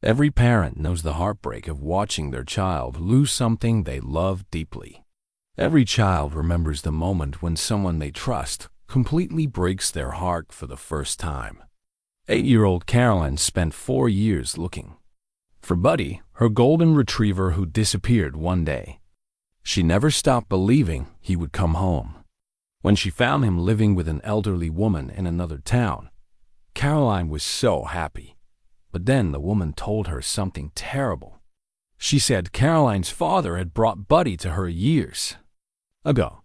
Every parent knows the heartbreak of watching their child lose something they love deeply. Every child remembers the moment when someone they trust completely breaks their heart for the first time. 8-year-old Caroline spent 4 years looking for Buddy, her golden retriever who disappeared one day. She never stopped believing he would come home. When she found him living with an elderly woman in another town, Caroline was so happy. But then the woman told her something terrible. She said Caroline's father had brought Buddy to her years ago.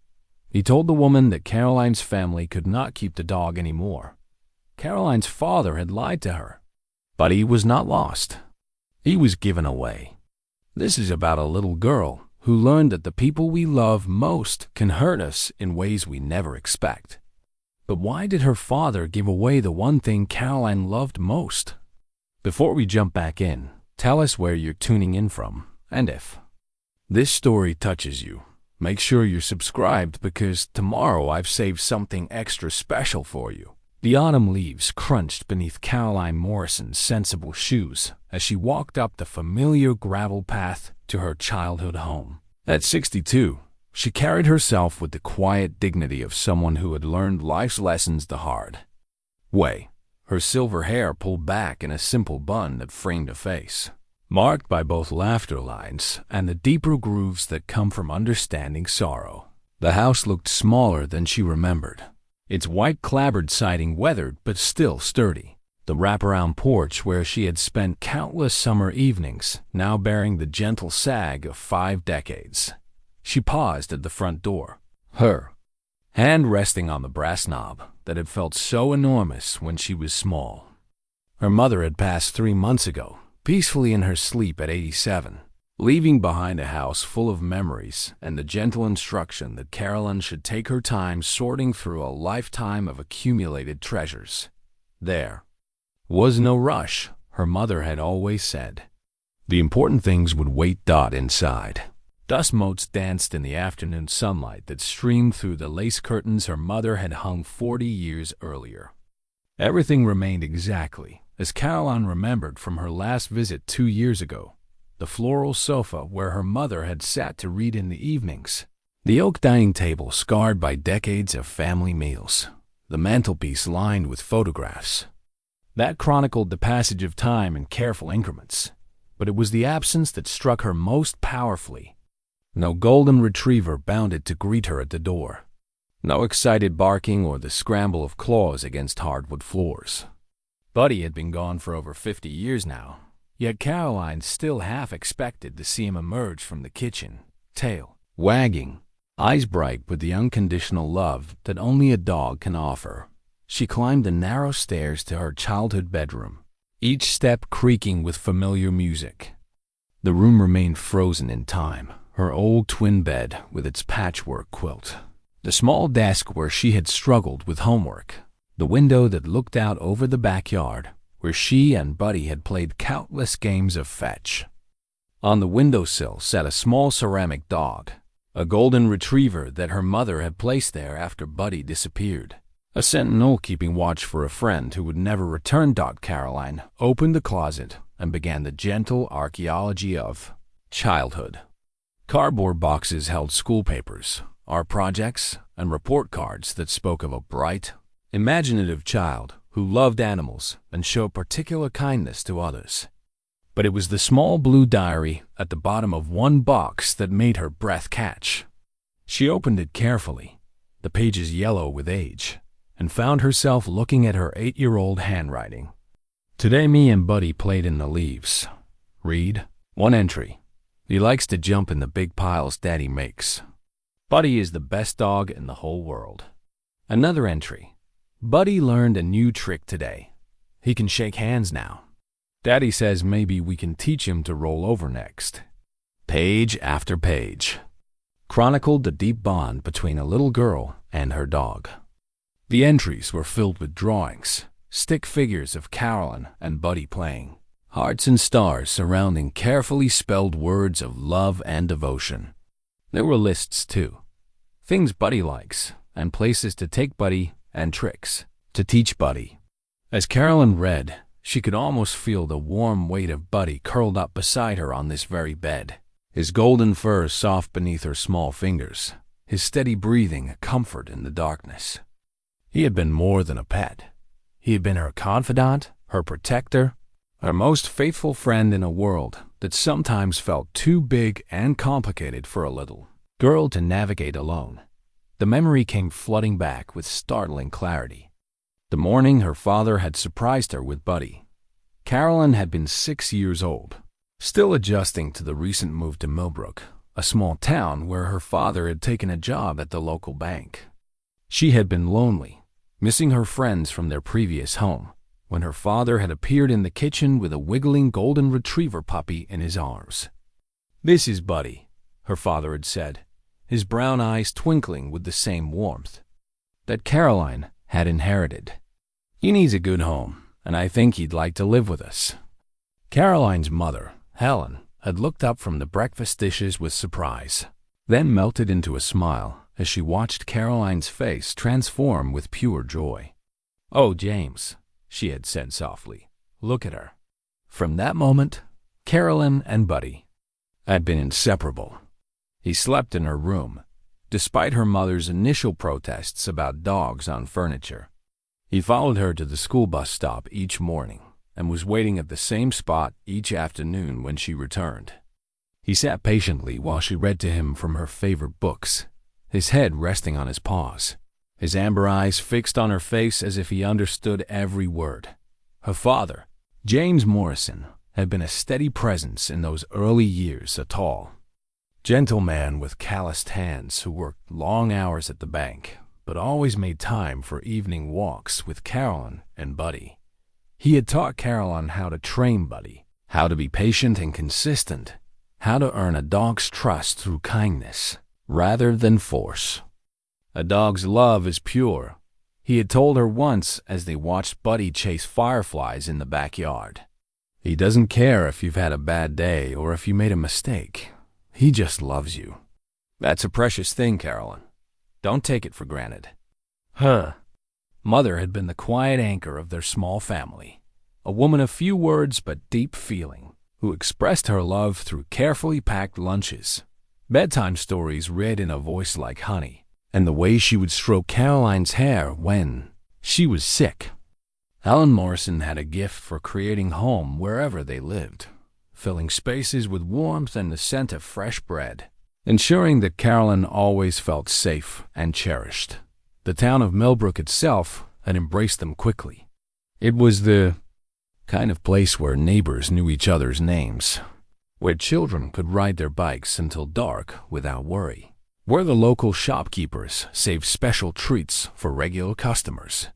He told the woman that Caroline's family could not keep the dog anymore. Caroline's father had lied to her. Buddy was not lost. He was given away. This is about a little girl who learned that the people we love most can hurt us in ways we never expect. But why did her father give away the one thing Caroline loved most? Before we jump back in, tell us where you're tuning in from, and if this story touches you, make sure you're subscribed because tomorrow I've saved something extra special for you. The autumn leaves crunched beneath Caroline Morrison's sensible shoes as she walked up the familiar gravel path to her childhood home. At 62, she carried herself with the quiet dignity of someone who had learned life's lessons the hard way. Her silver hair pulled back in a simple bun that framed a face, marked by both laughter lines and the deeper grooves that come from understanding sorrow. The house looked smaller than she remembered, its white clapboard siding weathered but still sturdy. The wraparound porch where she had spent countless summer evenings now bearing the gentle sag of 5 decades. She paused at the front door, her hand resting on the brass knob that had felt so enormous when she was small. Her mother had passed 3 months ago, peacefully in her sleep at 87, leaving behind a house full of memories and the gentle instruction that Caroline should take her time sorting through a lifetime of accumulated treasures. There was no rush, her mother had always said. The important things would wait. Inside, dust motes danced in the afternoon sunlight that streamed through the lace curtains her mother had hung 40 years earlier. Everything remained exactly as Caroline remembered from her last visit 2 years ago. The floral sofa where her mother had sat to read in the evenings, the oak dining table scarred by decades of family meals, the mantelpiece lined with photographs. That chronicled the passage of time in careful increments, but it was the absence that struck her most powerfully. No golden retriever bounded to greet her at the door. No excited barking or the scramble of claws against hardwood floors. Buddy had been gone for over 50 years now, yet Caroline still half expected to see him emerge from the kitchen, tail wagging, eyes bright with the unconditional love that only a dog can offer. She climbed the narrow stairs to her childhood bedroom, each step creaking with familiar music. The room remained frozen in time. Her old twin bed with its patchwork quilt, the small desk where she had struggled with homework, the window that looked out over the backyard where she and Buddy had played countless games of fetch. On the windowsill sat a small ceramic dog, a golden retriever that her mother had placed there after Buddy disappeared, a sentinel keeping watch for a friend who would never return. Caroline opened the closet and began the gentle archaeology of childhood. Cardboard boxes held school papers, art projects, and report cards that spoke of a bright, imaginative child who loved animals and showed particular kindness to others. But it was the small blue diary at the bottom of one box that made her breath catch. She opened it carefully, the pages yellow with age, and found herself looking at her 8-year-old handwriting. Today me and Buddy played in the leaves. Read one entry. He likes to jump in the big piles Daddy makes. Buddy is the best dog in the whole world. Another entry. Buddy learned a new trick today. He can shake hands now. Daddy says maybe we can teach him to roll over next. Page after page chronicled the deep bond between a little girl and her dog. The entries were filled with drawings, stick figures of Caroline and Buddy playing, hearts and stars surrounding carefully spelled words of love and devotion. There were lists, too. Things Buddy likes, and places to take Buddy, and tricks to teach Buddy. As Caroline read, She could almost feel the warm weight of Buddy curled up beside her on this very bed, his golden fur soft beneath her small fingers, his steady breathing a comfort in the darkness. He had been more than a pet. He had been her confidant, her protector, her most faithful friend in a world that sometimes felt too big and complicated for a little girl to navigate alone. The memory came flooding back with startling clarity. The morning her father had surprised her with Buddy. Carolyn had been 6 years old, still adjusting to the recent move to Millbrook, a small town where her father had taken a job at the local bank. She had been lonely, missing her friends from their previous home, when her father had appeared in the kitchen with a wiggling golden retriever puppy in his arms. "This is Buddy," her father had said, his brown eyes twinkling with the same warmth that Caroline had inherited. "He needs a good home, and I think he'd like to live with us." Caroline's mother, Helen, had looked up from the breakfast dishes with surprise, then melted into a smile as she watched Caroline's face transform with pure joy. "Oh, James," she had said softly, "look at her." From that moment, Caroline and Buddy had been inseparable. He slept in her room, despite her mother's initial protests about dogs on furniture. He followed her to the school bus stop each morning and was waiting at the same spot each afternoon when she returned. He sat patiently while she read to him from her favorite books, his head resting on his paws, his amber eyes fixed on her face as if he understood every word. Her father, James Morrison, had been a steady presence in those early years, a tall, gentle man with calloused hands who worked long hours at the bank, but always made time for evening walks with Carolyn and Buddy. He had taught Caroline how to train Buddy, how to be patient and consistent, how to earn a dog's trust through kindness rather than force. "A dog's love is pure," he had told her once as they watched Buddy chase fireflies in the backyard. "He doesn't care if you've had a bad day or if you made a mistake. He just loves you. That's a precious thing, Carolyn. Don't take it for granted." Her mother had been the quiet anchor of their small family, a woman of few words but deep feeling, who expressed her love through carefully packed lunches, bedtime stories read in a voice like honey, and the way she would stroke Caroline's hair when she was sick. Helen Morrison had a gift for creating home wherever they lived, filling spaces with warmth and the scent of fresh bread, ensuring that Carolyn always felt safe and cherished. The town of Millbrook itself had embraced them quickly. It was the kind of place where neighbors knew each other's names, where children could ride their bikes until dark without worry, where the local shopkeepers saved special treats for regular customers.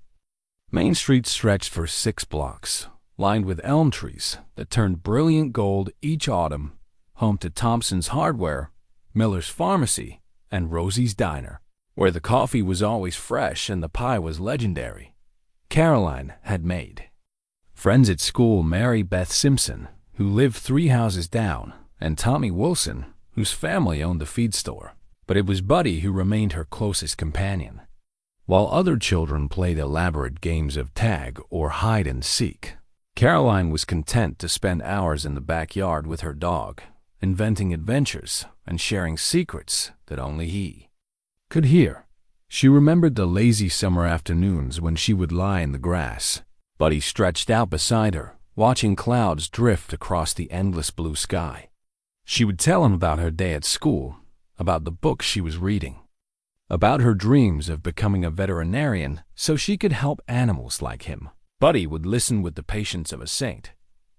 Main Street stretched for 6 blocks, lined with elm trees that turned brilliant gold each autumn, home to Thompson's Hardware, Miller's Pharmacy, and Rosie's Diner, where the coffee was always fresh and the pie was legendary. Caroline had made friends at school: Mary Beth Simpson, who lived 3 houses down, and Tommy Wilson, whose family owned the feed store. But it was Buddy who remained her closest companion. While other children played elaborate games of tag or hide and seek, Caroline was content to spend hours in the backyard with her dog, inventing adventures and sharing secrets that only he could hear. She remembered the lazy summer afternoons when she would lie in the grass, Buddy stretched out beside her, watching clouds drift across the endless blue sky. She would tell him about her day at school, about the books she was reading, about her dreams of becoming a veterinarian so she could help animals like him. Buddy would listen with the patience of a saint,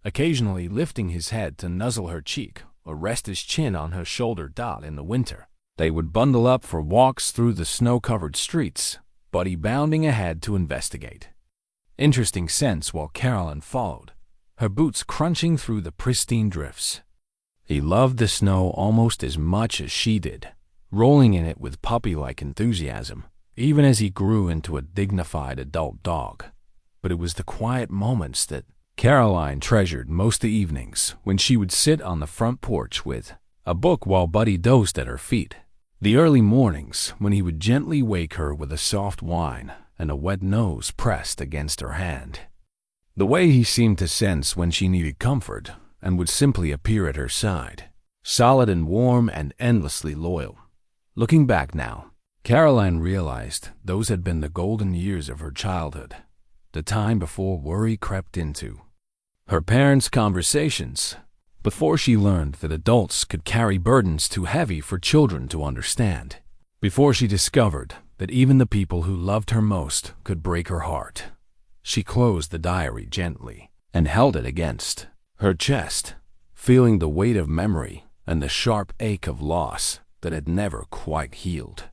occasionally lifting his head to nuzzle her cheek or rest his chin on her shoulder in the winter. They would bundle up for walks through the snow-covered streets, Buddy bounding ahead to investigate interesting scents while Carolyn followed, her boots crunching through the pristine drifts. He loved the snow almost as much as she did, rolling in it with puppy-like enthusiasm, even as he grew into a dignified adult dog. But it was the quiet moments that Caroline treasured most evenings, when she would sit on the front porch with a book while Buddy dozed at her feet. The early mornings when he would gently wake her with a soft whine and a wet nose pressed against her hand. The way he seemed to sense when she needed comfort and would simply appear at her side, solid and warm and endlessly loyal. Looking back now, Caroline realized those had been the golden years of her childhood, the time before worry crept into her parents' conversations, before she learned that adults could carry burdens too heavy for children to understand, before she discovered that even the people who loved her most could break her heart. She closed the diary gently and held it against her chest, feeling the weight of memory and the sharp ache of loss that had never quite healed.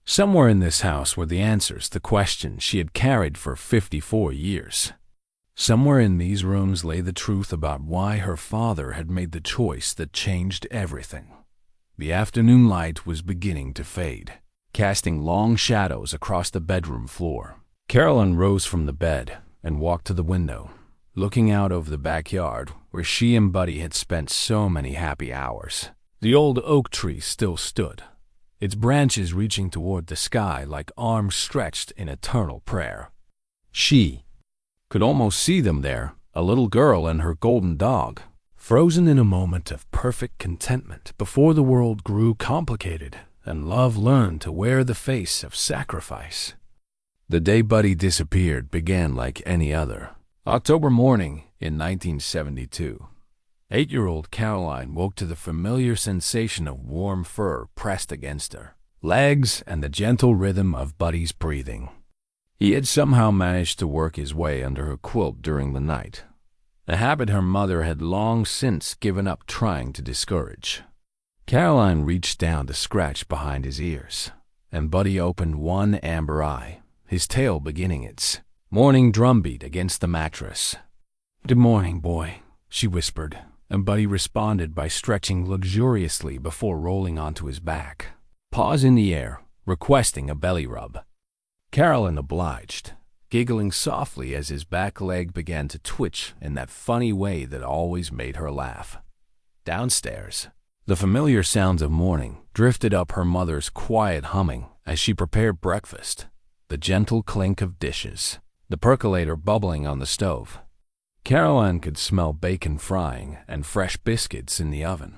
Somewhere in this house were the answers to questions she had carried for 54 years. Somewhere in these rooms lay the truth about why her father had made the choice that changed everything. The afternoon light was beginning to fade, casting long shadows across the bedroom floor. Caroline rose from the bed and walked to the window, looking out over the backyard where she and Buddy had spent so many happy hours. The old oak tree still stood, its branches reaching toward the sky like arms stretched in eternal prayer. She could almost see them there, a little girl and her golden dog, frozen in a moment of perfect contentment before the world grew complicated and love learned to wear the face of sacrifice. The day Buddy disappeared began like any other. October morning in 1972. 8-year-old Caroline woke to the familiar sensation of warm fur pressed against her legs and the gentle rhythm of Buddy's breathing. He had somehow managed to work his way under her quilt during the night, a habit her mother had long since given up trying to discourage. Caroline reached down to scratch behind his ears, and Buddy opened one amber eye, his tail beginning its morning drumbeat against the mattress. "Good morning, boy," she whispered, and Buddy responded by stretching luxuriously before rolling onto his back, paws in the air, requesting a belly rub. Caroline obliged, giggling softly as his back leg began to twitch in that funny way that always made her laugh. Downstairs, the familiar sounds of morning drifted up her mother's quiet humming as she prepared breakfast, the gentle clink of dishes, the percolator bubbling on the stove. Caroline could smell bacon frying and fresh biscuits in the oven,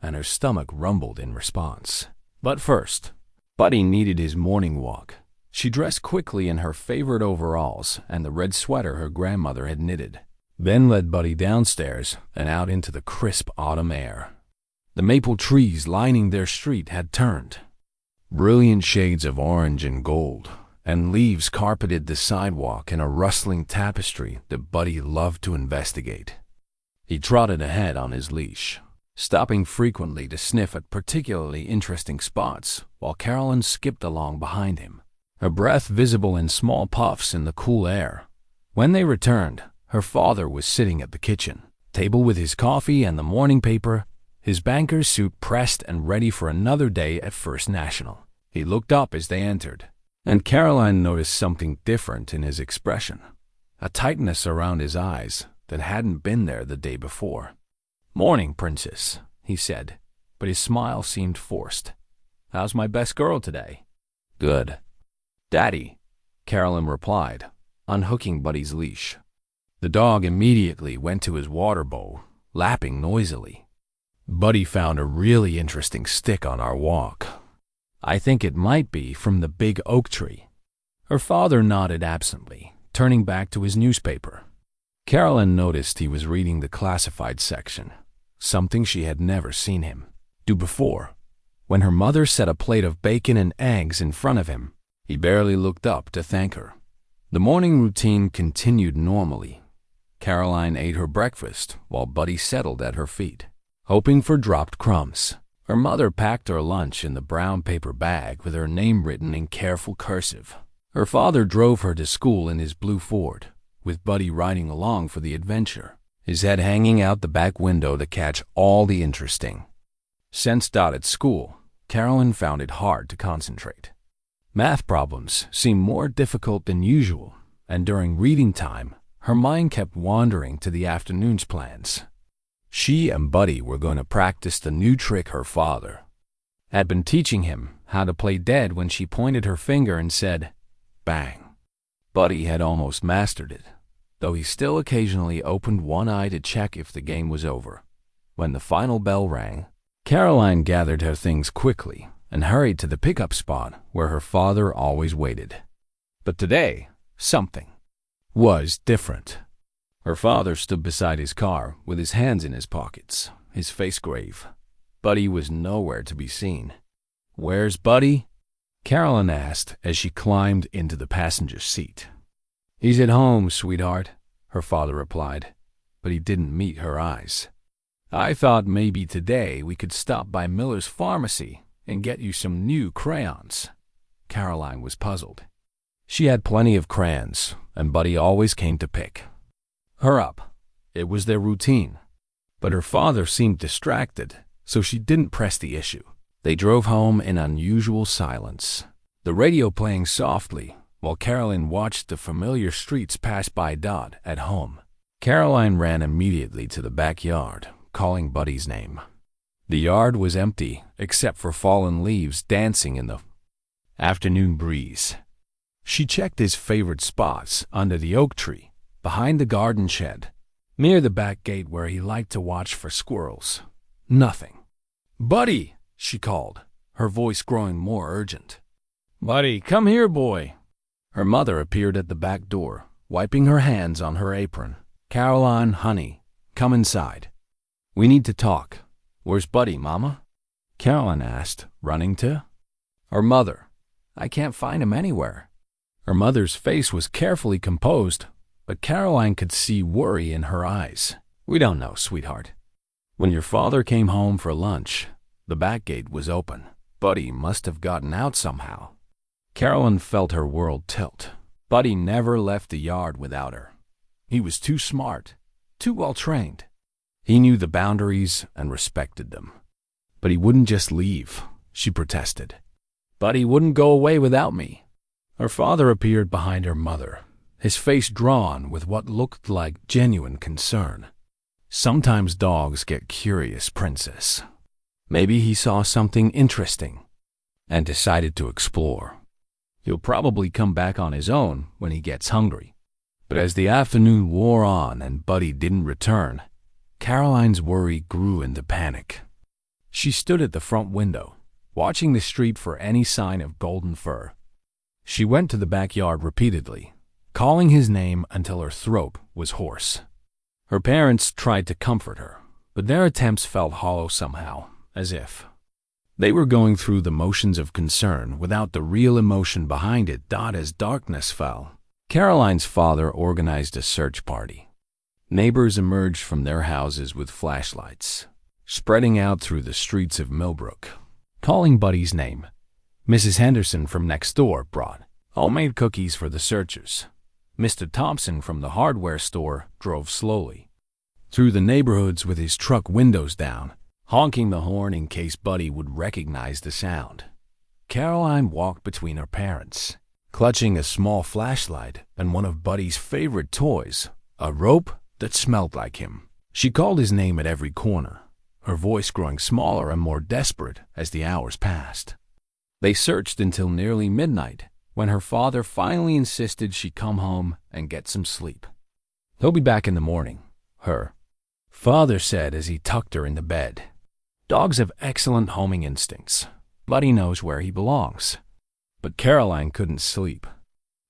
and her stomach rumbled in response. But first, Buddy needed his morning walk. She dressed quickly in her favorite overalls and the red sweater her grandmother had knitted, then led Buddy downstairs and out into the crisp autumn air. The maple trees lining their street had turned brilliant shades of orange and gold, and leaves carpeted the sidewalk in a rustling tapestry that Buddy loved to investigate. He trotted ahead on his leash, stopping frequently to sniff at particularly interesting spots while Caroline skipped along behind him, her breath visible in small puffs in the cool air. When they returned, her father was sitting at the kitchen table with his coffee and the morning paper, his banker's suit pressed and ready for another day at First National. He looked up as they entered, and Caroline noticed something different in his expression, a tightness around his eyes that hadn't been there the day before. "Morning, Princess," he said, but his smile seemed forced. "How's my best girl today?" "Good, Daddy," Caroline replied, unhooking Buddy's leash. The dog immediately went to his water bowl, lapping noisily. "Buddy found a really interesting stick on our walk. I think it might be from the big oak tree." Her father nodded absently, turning back to his newspaper. Caroline noticed he was reading the classified section, something she had never seen him do before. When her mother set a plate of bacon and eggs in front of him, he barely looked up to thank her. The morning routine continued normally. Caroline ate her breakfast while Buddy settled at her feet, hoping for dropped crumbs. Her mother packed her lunch in the brown paper bag with her name written in careful cursive. Her father drove her to school in his blue Ford, with Buddy riding along for the adventure, his head hanging out the back window to catch all the interesting. Sensed out at school, Caroline found it hard to concentrate. Math problems seemed more difficult than usual, and during reading time, her mind kept wandering to the afternoon's plans. She and Buddy were going to practice the new trick her father had been teaching him, how to play dead when she pointed her finger and said, "Bang." Buddy had almost mastered it, though he still occasionally opened one eye to check if the game was over. When the final bell rang, Caroline gathered her things quickly and hurried to the pickup spot where her father always waited. But today, something was different. Her father stood beside his car with his hands in his pockets, his face grave. Buddy was nowhere to be seen. "Where's Buddy?" Caroline asked as she climbed into the passenger seat. "He's at home, sweetheart," her father replied, but he didn't meet her eyes. "I thought maybe today we could stop by Miller's Pharmacy and get you some new crayons." Caroline was puzzled. She had plenty of crayons, and Buddy always came to pick her up. It was their routine. But her father seemed distracted, so she didn't press the issue. They drove home in unusual silence, the radio playing softly while Caroline watched the familiar streets pass by Dot at home. Caroline ran immediately to the backyard, calling Buddy's name. The yard was empty except for fallen leaves dancing in the afternoon breeze. She checked his favorite spots under the oak tree, behind the garden shed, near the back gate where he liked to watch for squirrels. Nothing. "Buddy!" she called, her voice growing more urgent. "Buddy, come here, boy." Her mother appeared at the back door, wiping her hands on her apron. "Caroline, honey, come inside. We need to talk." "Where's Buddy, Mama?" Caroline asked, running to her mother. "I can't find him anywhere." Her mother's face was carefully composed, but Caroline could see worry in her eyes. "We don't know, sweetheart. When your father came home for lunch, the back gate was open. Buddy must have gotten out somehow." Caroline felt her world tilt. Buddy never left the yard without her. He was too smart, too well trained. He knew the boundaries and respected them. But he wouldn't just leave, she protested. "Buddy wouldn't go away without me." Her father appeared behind her mother, his face drawn with what looked like genuine concern. "Sometimes dogs get curious, Princess." Maybe he saw something interesting and decided to explore. He'll probably come back on his own when he gets hungry. But as the afternoon wore on and Buddy didn't return, Caroline's worry grew into panic. She stood at the front window, watching the street for any sign of golden fur. She went to the backyard repeatedly, calling his name until her throat was hoarse. Her parents tried to comfort her, but their attempts felt hollow somehow, as if they were going through the motions of concern without the real emotion behind it. As darkness fell, Caroline's father organized a search party. Neighbors emerged from their houses with flashlights, spreading out through the streets of Millbrook, calling Buddy's name. Mrs. Henderson from next door brought homemade cookies for the searchers. Mr. Thompson from the hardware store drove slowly through the neighborhoods with his truck windows down, honking the horn in case Buddy would recognize the sound. Caroline walked between her parents, clutching a small flashlight and one of Buddy's favorite toys, a rope that smelled like him. She called his name at every corner, her voice growing smaller and more desperate as the hours passed. They searched until nearly midnight, when her father finally insisted she come home and get some sleep. "He'll be back in the morning," her father said as he tucked her into bed. Dogs have excellent homing instincts. Buddy knows where he belongs. But Caroline couldn't sleep.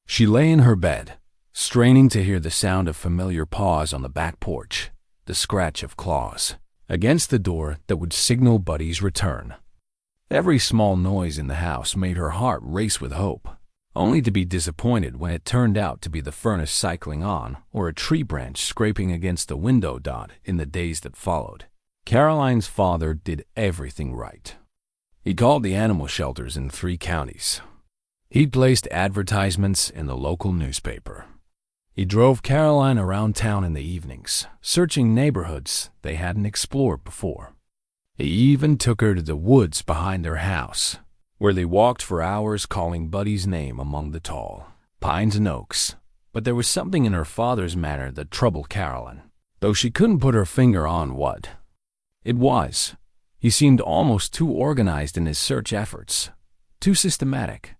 She lay in her bed, straining to hear the sound of familiar paws on the back porch, the scratch of claws against the door that would signal Buddy's return. Every small noise in the house made her heart race with hope, only to be disappointed when it turned out to be the furnace cycling on or a tree branch scraping against the window. In the days that followed, Caroline's father did everything right. He called the animal shelters in 3 counties. He placed advertisements in the local newspaper. He drove Caroline around town in the evenings, searching neighborhoods they hadn't explored before. He even took her to the woods behind their house, where they walked for hours calling Buddy's name among the tall pines and oaks. But there was something in her father's manner that troubled Caroline, though she couldn't put her finger on what it was. He seemed almost too organized in his search efforts, too systematic.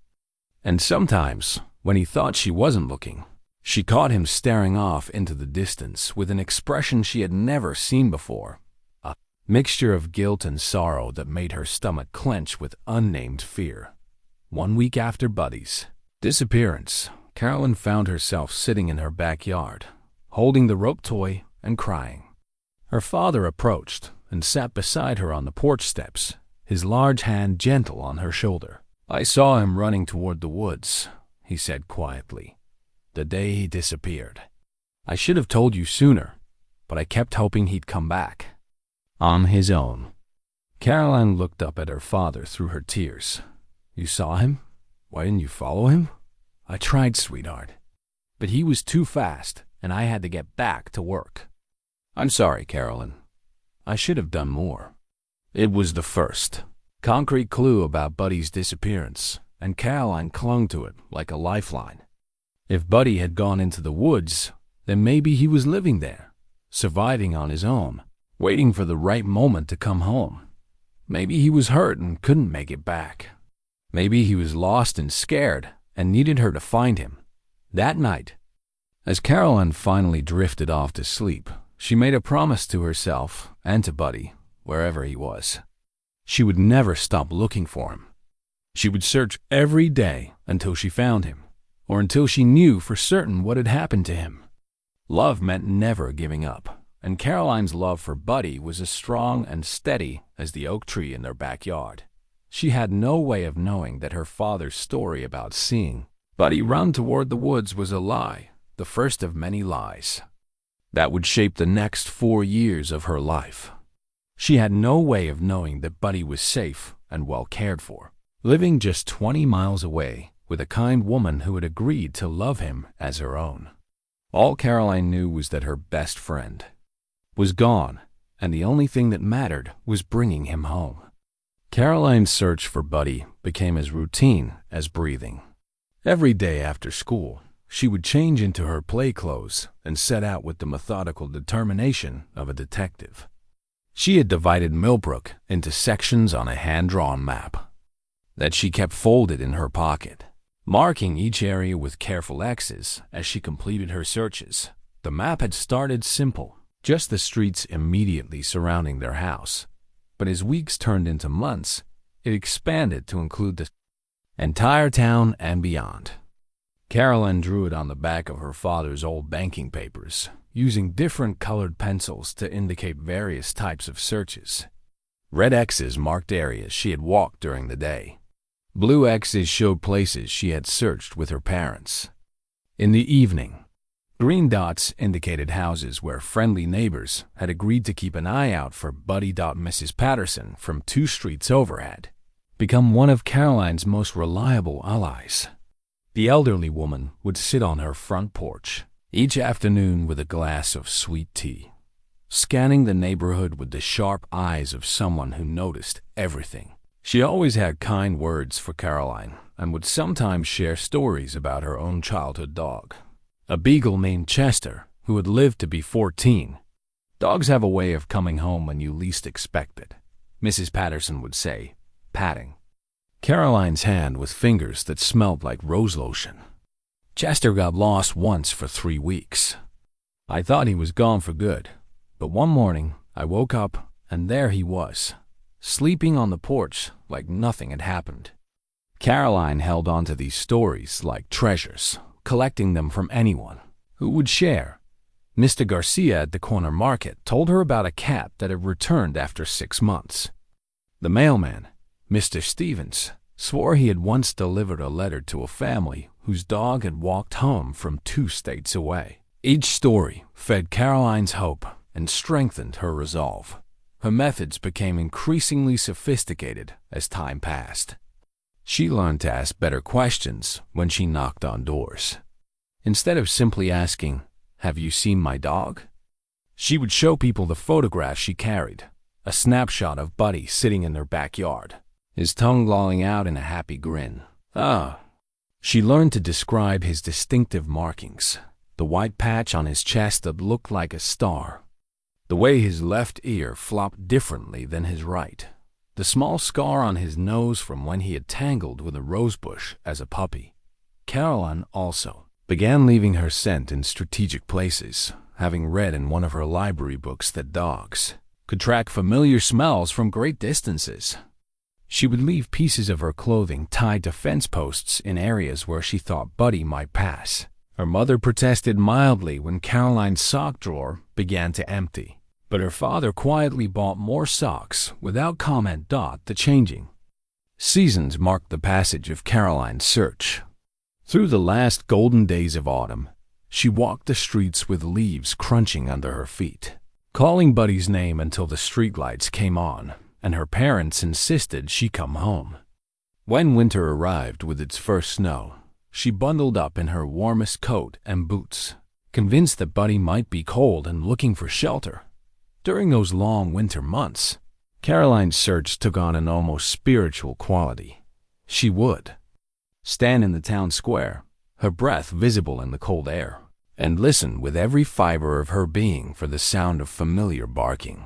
And sometimes, when he thought she wasn't looking, She caught him staring off into the distance with an expression she had never seen before, a mixture of guilt and sorrow that made her stomach clench with unnamed fear. 1 week after Buddy's disappearance, Carolyn found herself sitting in her backyard, holding the rope toy and crying. Her father approached and sat beside her on the porch steps, his large hand gentle on her shoulder. "I saw him running toward the woods," he said quietly, "the day he disappeared. I should have told you sooner, but I kept hoping he'd come back on his own." Caroline looked up at her father through her tears. "You saw him? Why didn't you follow him?" "I tried, sweetheart, but he was too fast, and I had to get back to work." "I'm sorry, Carolyn. I should have done more." It was the first concrete clue about Buddy's disappearance, and Caroline clung to it like a lifeline. If Buddy had gone into the woods, then maybe he was living there, surviving on his own, waiting for the right moment to come home. Maybe he was hurt and couldn't make it back. Maybe he was lost and scared and needed her to find him. That night, as Caroline finally drifted off to sleep, she made a promise to herself and to Buddy, wherever he was. She would never stop looking for him. She would search every day until she found him, or until she knew for certain what had happened to him. Love meant never giving up, and Caroline's love for Buddy was as strong and steady as the oak tree in their backyard. She had no way of knowing that her father's story about seeing Buddy run toward the woods was a lie, the first of many lies that would shape the next 4 years of her life. She had no way of knowing that Buddy was safe and well cared for, living just 20 miles away with a kind woman who had agreed to love him as her own. All Caroline knew was that her best friend was gone, and the only thing that mattered was bringing him home. Caroline's search for Buddy became as routine as breathing. Every day after school, she would change into her play clothes and set out with the methodical determination of a detective. She had divided Millbrook into sections on a hand-drawn map that she kept folded in her pocket, marking each area with careful X's as she completed her searches. The map had started simple, just the streets immediately surrounding their house, but as weeks turned into months, it expanded to include the entire town and beyond. Caroline drew it on the back of her father's old banking papers, using different colored pencils to indicate various types of searches. Red X's marked areas she had walked during the day. Blue X's showed places she had searched with her parents. In the evening, green dots indicated houses where friendly neighbors had agreed to keep an eye out for Buddy. Mrs. Patterson from 2 streets over had become one of Caroline's most reliable allies. The elderly woman would sit on her front porch each afternoon with a glass of sweet tea, scanning the neighborhood with the sharp eyes of someone who noticed everything. She always had kind words for Caroline and would sometimes share stories about her own childhood dog, a beagle named Chester who had lived to be 14. "Dogs have a way of coming home when you least expect it," Mrs. Patterson would say, patting Caroline's hand with fingers that smelled like rose lotion. "Chester got lost once for 3 weeks. I thought he was gone for good, but one morning I woke up and there he was, sleeping on the porch like nothing had happened." Caroline held on to these stories like treasures, collecting them from anyone who would share. Mr. Garcia at the corner market told her about a cat that had returned after 6 months. The mailman, Mr. Stevens, swore he had once delivered a letter to a family whose dog had walked home from 2 states away. Each story fed Caroline's hope and strengthened her resolve. Her methods became increasingly sophisticated as time passed. She learned to ask better questions when she knocked on doors. Instead of simply asking, "Have you seen my dog?" she would show people the photograph she carried, a snapshot of Buddy sitting in their backyard, his tongue lolling out in a happy grin. She learned to describe his distinctive markings, the white patch on his chest that looked like a star, the way his left ear flopped differently than his right, the small scar on his nose from when he had tangled with a rosebush as a puppy. Caroline also began leaving her scent in strategic places, having read in one of her library books that dogs could track familiar smells from great distances. She would leave pieces of her clothing tied to fence posts in areas where she thought Buddy might pass. Her mother protested mildly when Caroline's sock drawer began to empty, but her father quietly bought more socks without comment. The changing seasons marked the passage of Caroline's search. Through the last golden days of autumn, she walked the streets with leaves crunching under her feet, calling Buddy's name until the streetlights came on and her parents insisted she come home. When winter arrived with its first snow, she bundled up in her warmest coat and boots, convinced that Buddy might be cold and looking for shelter. During those long winter months, Caroline's search took on an almost spiritual quality. She would stand in the town square, her breath visible in the cold air, and listen with every fiber of her being for the sound of familiar barking.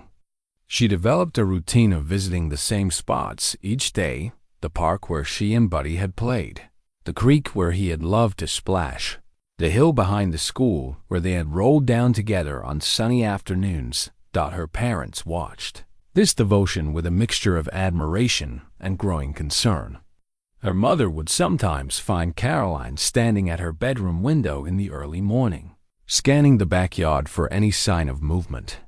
She developed a routine of visiting the same spots each day: the park where she and Buddy had played, the creek where he had loved to splash, the hill behind the school where they had rolled down together on sunny afternoons. Her parents watched this devotion with a mixture of admiration and growing concern. Her mother would sometimes find Caroline standing at her bedroom window in the early morning, scanning the backyard for any sign of movement.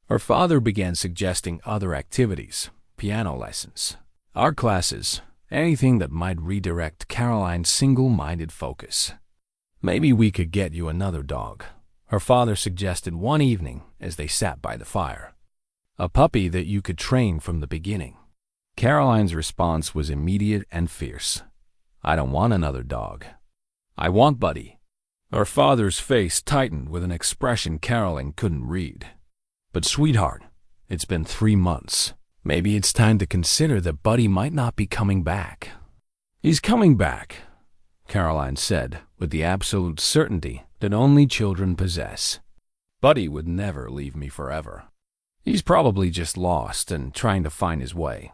Her father began suggesting other activities: piano lessons, art classes, anything that might redirect Caroline's single-minded focus. "Maybe we could get you another dog," her father suggested one evening as they sat by the fire. "A puppy that you could train from the beginning." Caroline's response was immediate and fierce. "I don't want another dog. I want Buddy." Her father's face tightened with an expression Caroline couldn't read. "But sweetheart, it's been 3 months. Maybe it's time to consider that Buddy might not be coming back." "He's coming back," Caroline said with the absolute certainty that only children possess. "Buddy would never leave me forever. He's probably just lost and trying to find his way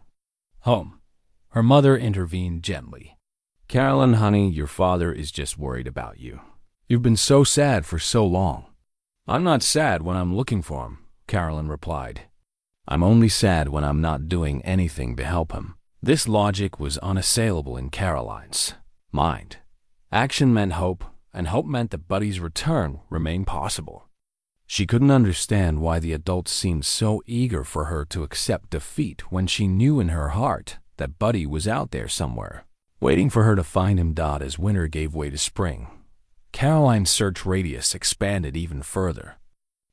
home." Her mother intervened gently. "Caroline, honey, your father is just worried about you. You've been so sad for so long." "I'm not sad when I'm looking for him," Caroline replied. "I'm only sad when I'm not doing anything to help him." This logic was unassailable in Caroline's mind. Action meant hope, and hope meant that Buddy's return remained possible. She couldn't understand why the adults seemed so eager for her to accept defeat when she knew in her heart that Buddy was out there somewhere, waiting for her to find him. As winter gave way to spring, Caroline's search radius expanded even further.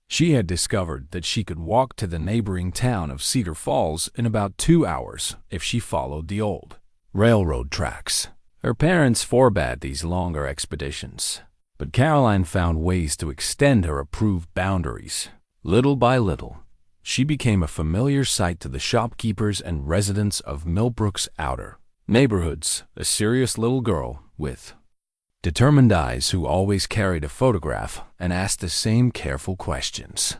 She had discovered that she could walk to the neighboring town of Cedar Falls in about 2 hours if she followed the old railroad tracks. Her parents forbade these longer expeditions, but Caroline found ways to extend her approved boundaries. Little by little, she became a familiar sight to the shopkeepers and residents of Millbrook's outer neighborhoods, a serious little girl with determined eyes who always carried a photograph and asked the same careful questions.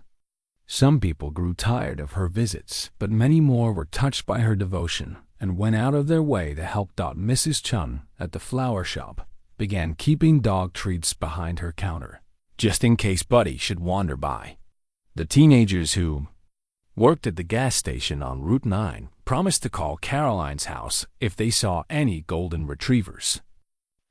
Some people grew tired of her visits, but many more were touched by her devotion and went out of their way to help. Mrs. Chun at the flower shop began keeping dog treats behind her counter, just in case Buddy should wander by. The teenagers who worked at the gas station on Route 9 promised to call Caroline's house if they saw any golden retrievers.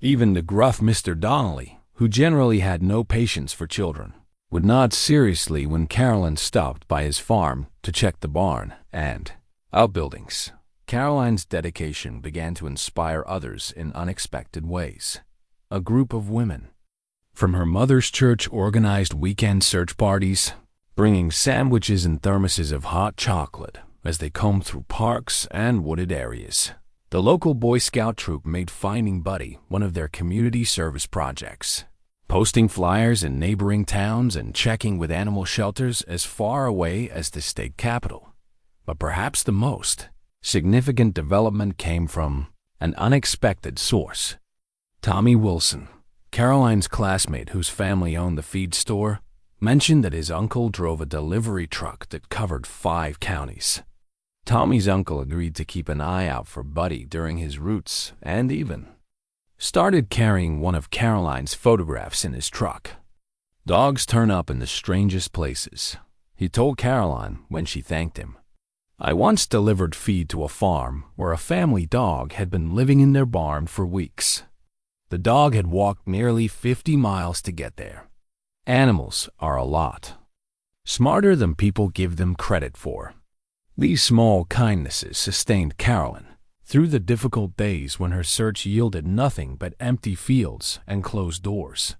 Even the gruff Mr. Donnelly, who generally had no patience for children, would nod seriously when Caroline stopped by his farm to check the barn and outbuildings. Caroline's dedication began to inspire others in unexpected ways. A group of women from her mother's church organized weekend search parties, bringing sandwiches and thermoses of hot chocolate as they combed through parks and wooded areas. The local Boy Scout troop made finding Buddy one of their community service projects, posting flyers in neighboring towns and checking with animal shelters as far away as the state capital. But perhaps the most significant development came from an unexpected source. Tommy Wilson, Caroline's classmate whose family owned the feed store, mentioned that his uncle drove a delivery truck that covered 5 counties. Tommy's uncle agreed to keep an eye out for Buddy during his routes and even started carrying one of Caroline's photographs in his truck. Dogs turn up in the strangest places, he told Caroline when she thanked him. I once delivered feed to a farm where a family dog had been living in their barn for weeks. The dog had walked nearly 50 miles to get there. Animals are a lot smarter than people give them credit for. These small kindnesses sustained Caroline through the difficult days when her search yielded nothing but empty fields and closed doors.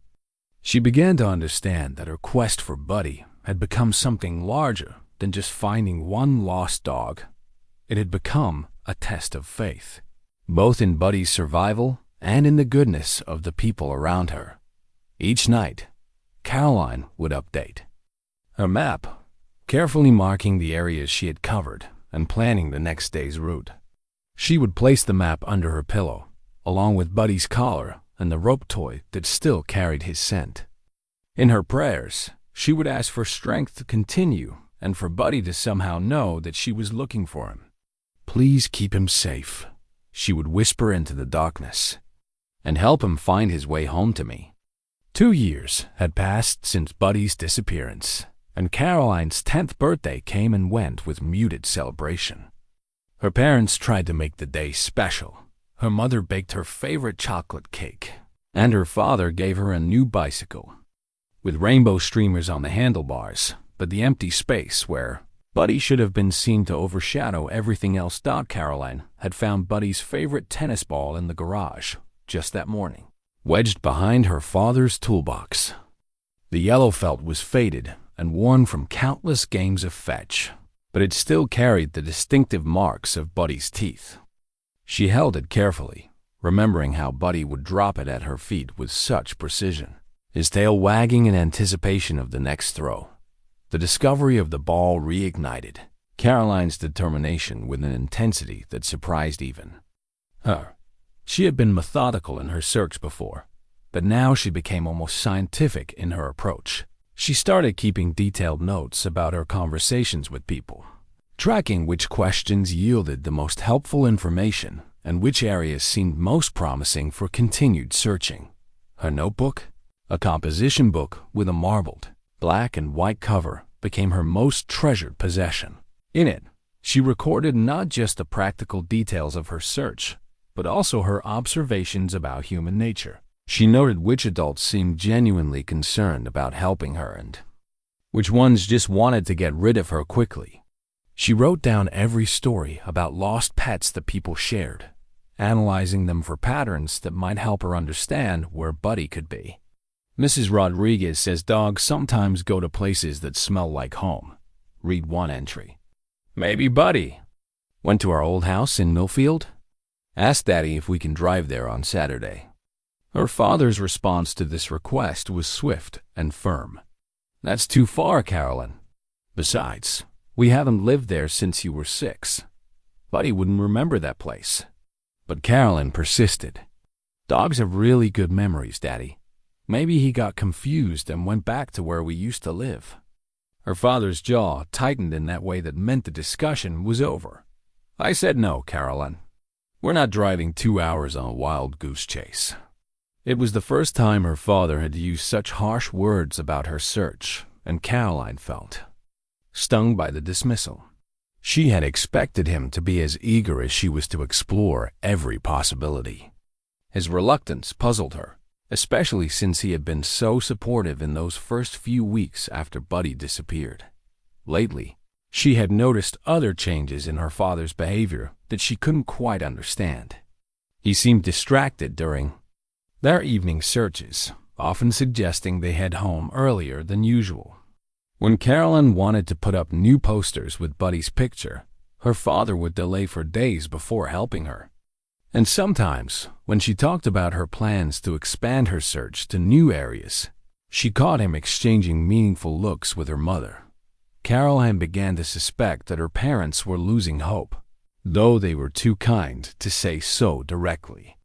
She began to understand that her quest for Buddy had become something larger than just finding one lost dog. It had become a test of faith, both in Buddy's survival and in the goodness of the people around her. Each night, Caroline would update her map, carefully marking the areas she had covered and planning the next day's route. She would place the map under her pillow, along with Buddy's collar and the rope toy that still carried his scent. In her prayers, she would ask for strength to continue and for Buddy to somehow know that she was looking for him. Please keep him safe, she would whisper into the darkness, and help him find his way home to me. 2 years had passed since Buddy's disappearance, and Caroline's 10th birthday came and went with muted celebration. Her parents tried to make the day special. Her mother baked her favorite chocolate cake, and her father gave her a new bicycle, with rainbow streamers on the handlebars, but the empty space where Buddy should have been seen to overshadow everything else. Caroline had found Buddy's favorite tennis ball in the garage just that morning, wedged behind her father's toolbox. The yellow felt was faded and worn from countless games of fetch, but it still carried the distinctive marks of Buddy's teeth. She held it carefully, remembering how Buddy would drop it at her feet with such precision, his tail wagging in anticipation of the next throw. The discovery of the ball reignited Caroline's determination with an intensity that surprised even her. She had been methodical in her search before, but now she became almost scientific in her approach. She started keeping detailed notes about her conversations with people, tracking which questions yielded the most helpful information and which areas seemed most promising for continued searching. Her notebook, a composition book with a marbled black and white cover, became her most treasured possession. In it, she recorded not just the practical details of her search, but also her observations about human nature. She noted which adults seemed genuinely concerned about helping her and which ones just wanted to get rid of her quickly. She wrote down every story about lost pets that people shared, analyzing them for patterns that might help her understand where Buddy could be. Mrs. Rodriguez says dogs sometimes go to places that smell like home. Read one entry. Maybe Buddy went to our old house in Millfield. Ask Daddy if we can drive there on Saturday. Her father's response to this request was swift and firm. That's too far, Caroline. Besides, we haven't lived there since you were 6. Buddy wouldn't remember that place. But Caroline persisted. Dogs have really good memories, Daddy. Maybe he got confused and went back to where we used to live. Her father's jaw tightened in that way that meant the discussion was over. I said no, Caroline. We're not driving 2 hours on a wild goose chase. It was the first time her father had used such harsh words about her search, and Caroline felt stung by the dismissal. She had expected him to be as eager as she was to explore every possibility. His reluctance puzzled her, especially since he had been so supportive in those first few weeks after Buddy disappeared. Lately, she had noticed other changes in her father's behavior that she couldn't quite understand. He seemed distracted during their evening searches, often suggesting they head home earlier than usual. When Caroline wanted to put up new posters with Buddy's picture, her father would delay for days before helping her. And sometimes, when she talked about her plans to expand her search to new areas, she caught him exchanging meaningful looks with her mother. Caroline began to suspect that her parents were losing hope, though they were too kind to say so directly.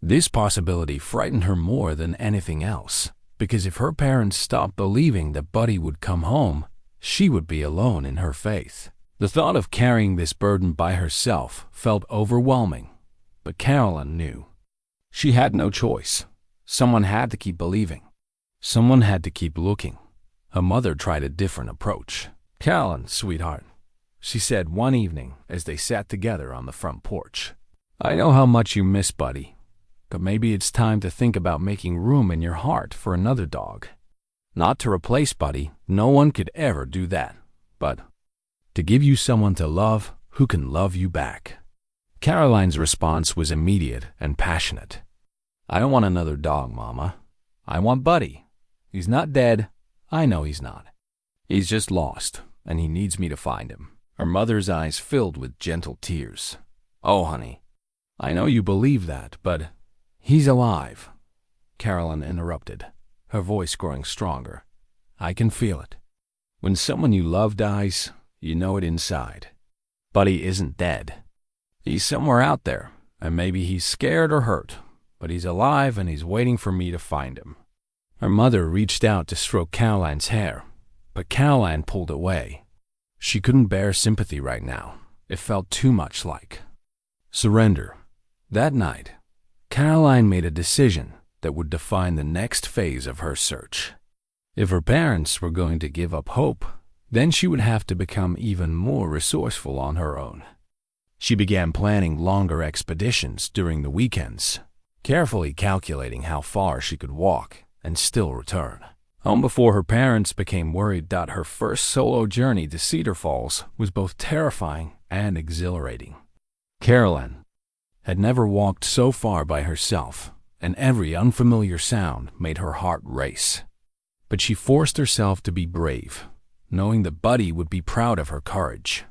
This possibility frightened her more than anything else, because if her parents stopped believing that Buddy would come home, she would be alone in her faith. The thought of carrying this burden by herself felt overwhelming. But Caroline knew She had no choice. Someone had to keep believing. Someone had to keep looking. Her mother tried a different approach. "Caroline, sweetheart," she said one evening as they sat together on the front porch. "I know how much you miss Buddy, but maybe it's time to think about making room in your heart for another dog. Not to replace Buddy, no one could ever do that, but to give you someone to love who can love you back." Caroline's response was immediate and passionate. "I don't want another dog, Mama. I want Buddy. He's not dead. I know he's not. He's just lost, and he needs me to find him." Her mother's eyes filled with gentle tears. "Oh, honey, I know you believe that, but he's alive," Caroline interrupted, her voice growing stronger. "I can feel it. When someone you love dies, you know it inside. Buddy isn't dead. He's somewhere out there, and maybe he's scared or hurt, but he's alive and he's waiting for me to find him." Her mother reached out to stroke Caroline's hair, but Caroline pulled away. She couldn't bear sympathy right now. It felt too much like surrender. That night, Caroline made a decision that would define the next phase of her search. If her parents were going to give up hope, then she would have to become even more resourceful on her own. She began planning longer expeditions during the weekends, carefully calculating how far she could walk and still return. Home before her parents became worried that her first solo journey to Cedar Falls was both terrifying and exhilarating. Caroline had never walked so far by herself, and every unfamiliar sound made her heart race. But she forced herself to be brave, knowing that Buddy would be proud of her courage.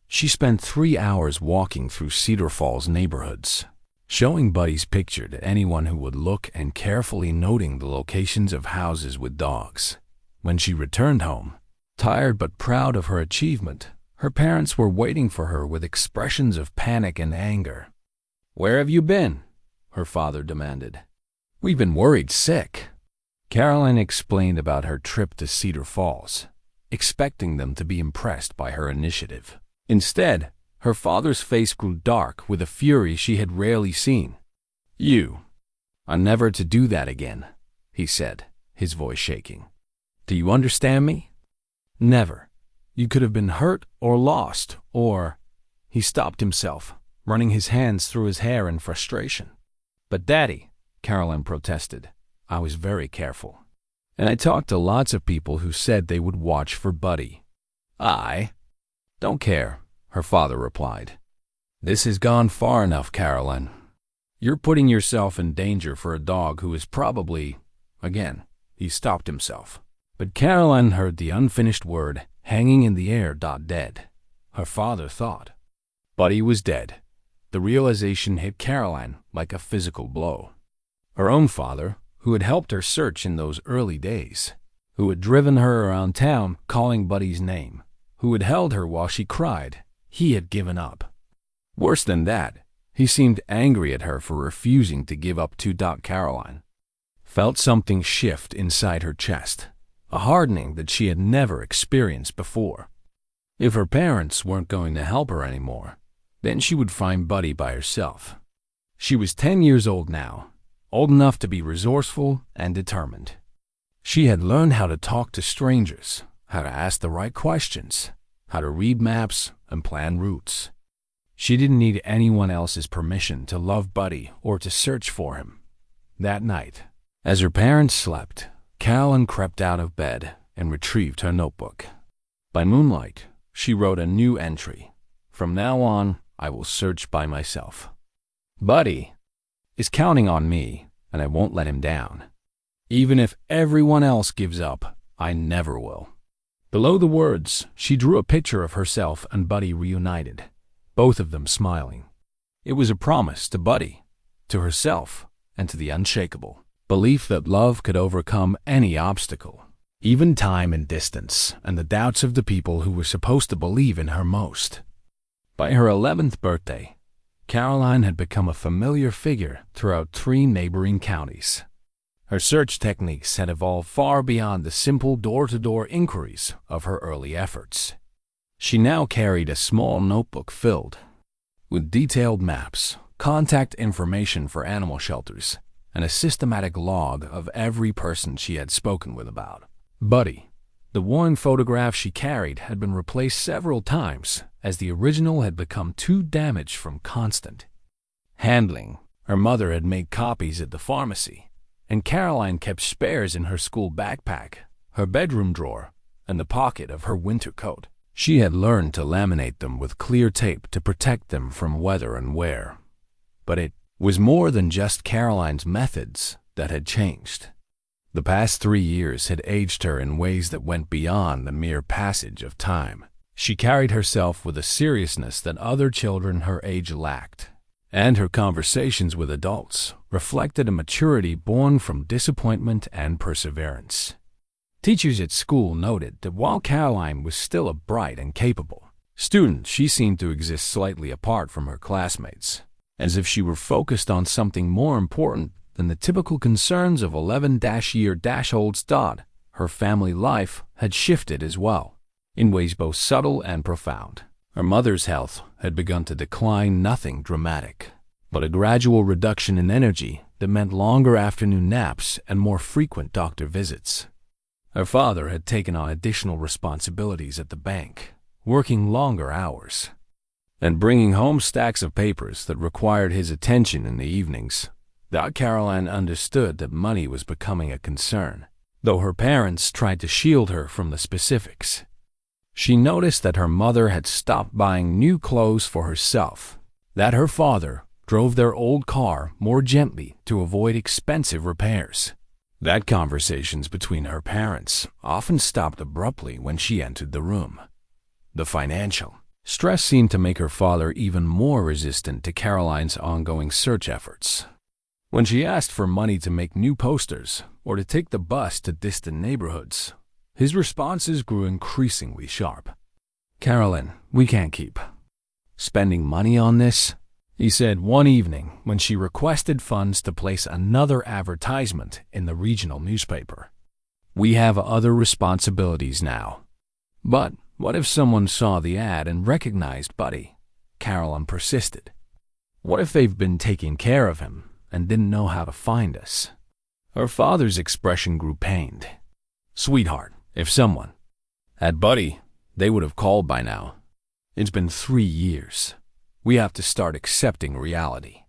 She spent 3 hours walking through Cedar Falls neighborhoods, showing Buddy's picture to anyone who would look and carefully noting the locations of houses with dogs. When she returned home, tired but proud of her achievement, her parents were waiting for her with expressions of panic and anger. "Where have you been?" her father demanded. "We've been worried sick." Caroline explained about her trip to Cedar Falls, expecting them to be impressed by her initiative. Instead, her father's face grew dark with a fury she had rarely seen. "You are never to do that again," he said, his voice shaking. "Do you understand me? Never. You could have been hurt or lost, or—" He stopped himself, running his hands through his hair in frustration. "But Daddy," Caroline protested, "I was very careful. And I talked to lots of people who said they would watch for Buddy." "I don't care," her father replied. "This has gone far enough, Caroline. You're putting yourself in danger for a dog who is probably—" Again, he stopped himself. But Caroline heard the unfinished word hanging in the air. "Dead." Her father thought. Buddy was dead. The realization hit Caroline like a physical blow. Her own father, who had helped her search in those early days, who had driven her around town calling Buddy's name, who had held her while she cried, he had given up. Worse than that, he seemed angry at her for refusing to give up to Caroline. Felt something shift inside her chest, a hardening that she had never experienced before. If her parents weren't going to help her anymore, then she would find Buddy by herself. She was 10 years old now, old enough to be resourceful and determined. She had learned how to talk to strangers, how to ask the right questions, how to read maps and plan routes. She didn't need anyone else's permission to love Buddy or to search for him. That night, as her parents slept, Caroline crept out of bed and retrieved her notebook. By moonlight, she wrote a new entry. "From now on, I will search by myself. Buddy is counting on me, and I won't let him down. Even if everyone else gives up, I never will." Below the words, she drew a picture of herself and Buddy reunited, both of them smiling. It was a promise to Buddy, to herself, and to the unshakable belief that love could overcome any obstacle, even time and distance, and the doubts of the people who were supposed to believe in her most. By her 11th birthday, Caroline had become a familiar figure throughout 3 neighboring counties. Her search techniques had evolved far beyond the simple door-to-door inquiries of her early efforts. She now carried a small notebook filled with detailed maps, contact information for animal shelters, and a systematic log of every person she had spoken with about Buddy. The worn photograph she carried had been replaced several times as the original had become too damaged from constant handling. Her mother had made copies at the pharmacy, and Caroline kept spares in her school backpack, her bedroom drawer, and the pocket of her winter coat. She had learned to laminate them with clear tape to protect them from weather and wear. But it was more than just Caroline's methods that had changed. The past 3 years had aged her in ways that went beyond the mere passage of time. She carried herself with a seriousness that other children her age lacked, and her conversations with adults reflected a maturity born from disappointment and perseverance. Teachers at school noted that while Caroline was still a bright and capable student, she seemed to exist slightly apart from her classmates, as if she were focused on something more important than the typical concerns of 11-year-olds. Her family life had shifted as well, in ways both subtle and profound. Her mother's health had begun to decline, nothing dramatic, but a gradual reduction in energy that meant longer afternoon naps and more frequent doctor visits. Her father had taken on additional responsibilities at the bank, working longer hours, and bringing home stacks of papers that required his attention in the evenings. Caroline understood that money was becoming a concern, though her parents tried to shield her from the specifics. She noticed that her mother had stopped buying new clothes for herself, that her father drove their old car more gently to avoid expensive repairs, that conversations between her parents often stopped abruptly when she entered the room. The financial stress seemed to make her father even more resistant to Caroline's ongoing search efforts. When she asked for money to make new posters or to take the bus to distant neighborhoods, his responses grew increasingly sharp. "Caroline, we can't keep spending money on this," he said one evening when she requested funds to place another advertisement in the regional newspaper. "We have other responsibilities now." "But what if someone saw the ad and recognized Buddy?" Caroline persisted. "What if they've been taking care of him and didn't know how to find us?" Her father's expression grew pained. "Sweetheart, if someone had Buddy, they would have called by now. It's been 3 years. We have to start accepting reality."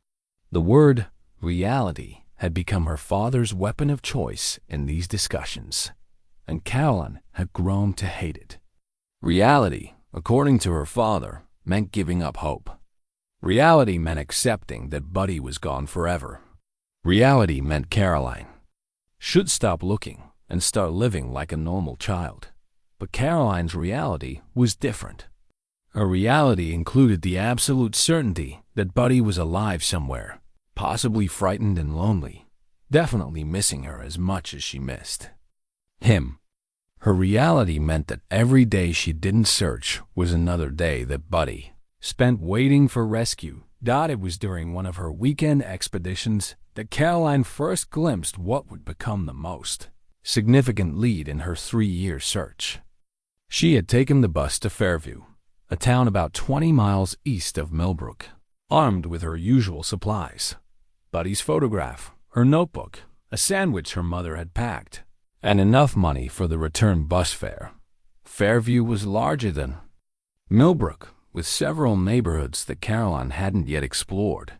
The word reality had become her father's weapon of choice in these discussions, and Caroline had grown to hate it. Reality, according to her father, meant giving up hope. Reality meant accepting that Buddy was gone forever. Reality meant Caroline should stop looking and start living like a normal child. But Caroline's reality was different. Her reality included the absolute certainty that Buddy was alive somewhere, possibly frightened and lonely, definitely missing her as much as she missed him. Her reality meant that every day she didn't search was another day that Buddy spent waiting for rescue. It was during one of her weekend expeditions that Caroline first glimpsed what would become the most significant lead in her 3-year search. She had taken the bus to Fairview, a town about 20 miles east of Millbrook, armed with her usual supplies: Buddy's photograph, her notebook, a sandwich her mother had packed, and enough money for the return bus fare. Fairview was larger than Millbrook, with several neighborhoods that Caroline hadn't yet explored.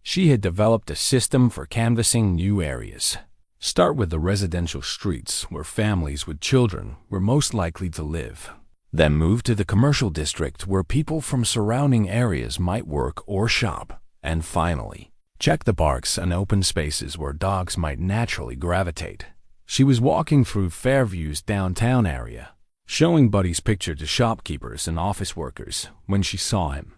She had developed a system for canvassing new areas. Start with the residential streets where families with children were most likely to live. Then move to the commercial district where people from surrounding areas might work or shop. And finally, check the parks and open spaces where dogs might naturally gravitate. She was walking through Fairview's downtown area, showing Buddy's picture to shopkeepers and office workers when she saw him.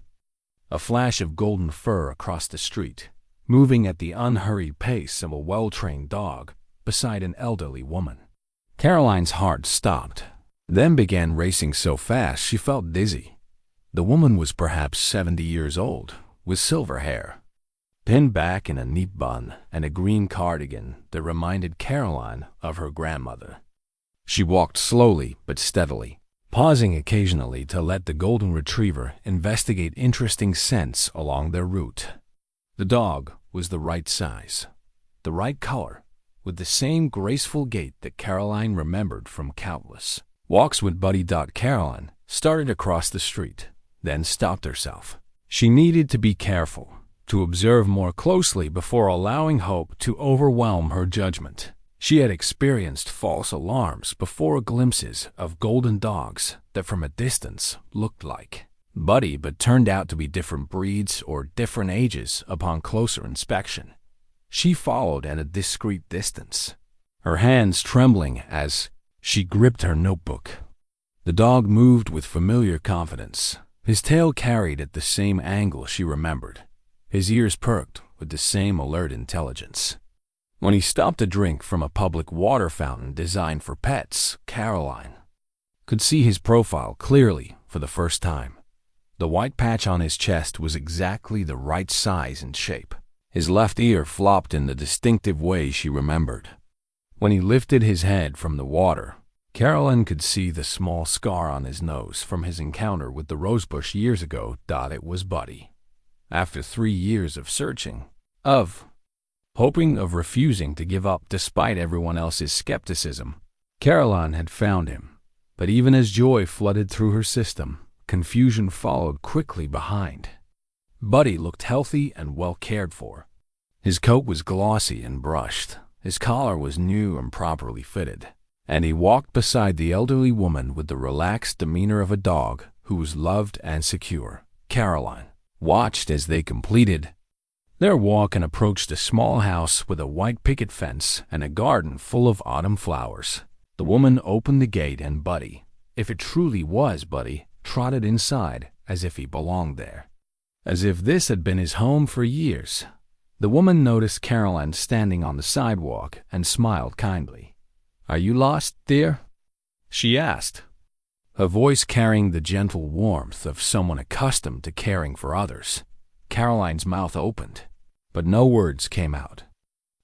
A flash of golden fur across the street, moving at the unhurried pace of a well-trained dog beside an elderly woman. Caroline's heart stopped, then began racing so fast she felt dizzy. The woman was perhaps 70 years old, with silver hair, pinned back in a neat bun, and a green cardigan that reminded Caroline of her grandmother. She walked slowly but steadily, pausing occasionally to let the golden retriever investigate interesting scents along their route. The dog was the right size, the right color, with the same graceful gait that Caroline remembered from countless walks with Buddy. Caroline started across the street, then stopped herself. She needed to be careful, to observe more closely before allowing hope to overwhelm her judgment. She had experienced false alarms before, glimpses of golden dogs that from a distance looked like Buddy but turned out to be different breeds or different ages upon closer inspection. She followed at a discreet distance, her hands trembling as she gripped her notebook. The dog moved with familiar confidence. His tail carried at the same angle she remembered. His ears perked with the same alert intelligence. When he stopped to drink from a public water fountain designed for pets, Caroline could see his profile clearly for the first time. The white patch on his chest was exactly the right size and shape. His left ear flopped in the distinctive way she remembered. When he lifted his head from the water, Caroline could see the small scar on his nose from his encounter with the rosebush years ago. It was Buddy. After 3 years of searching, of hoping, of refusing to give up despite everyone else's skepticism, Caroline had found him. But even as joy flooded through her system, confusion followed quickly behind. Buddy looked healthy and well cared for. His coat was glossy and brushed, his collar was new and properly fitted, and he walked beside the elderly woman with the relaxed demeanor of a dog who was loved and secure. Caroline watched as they completed their walk and approached a small house with a white picket fence and a garden full of autumn flowers. The woman opened the gate and Buddy, if it truly was Buddy, trotted inside as if he belonged there, as if this had been his home for years. The woman noticed Caroline standing on the sidewalk and smiled kindly. "Are you lost, dear?" she asked, her voice carrying the gentle warmth of someone accustomed to caring for others. Caroline's mouth opened, but no words came out.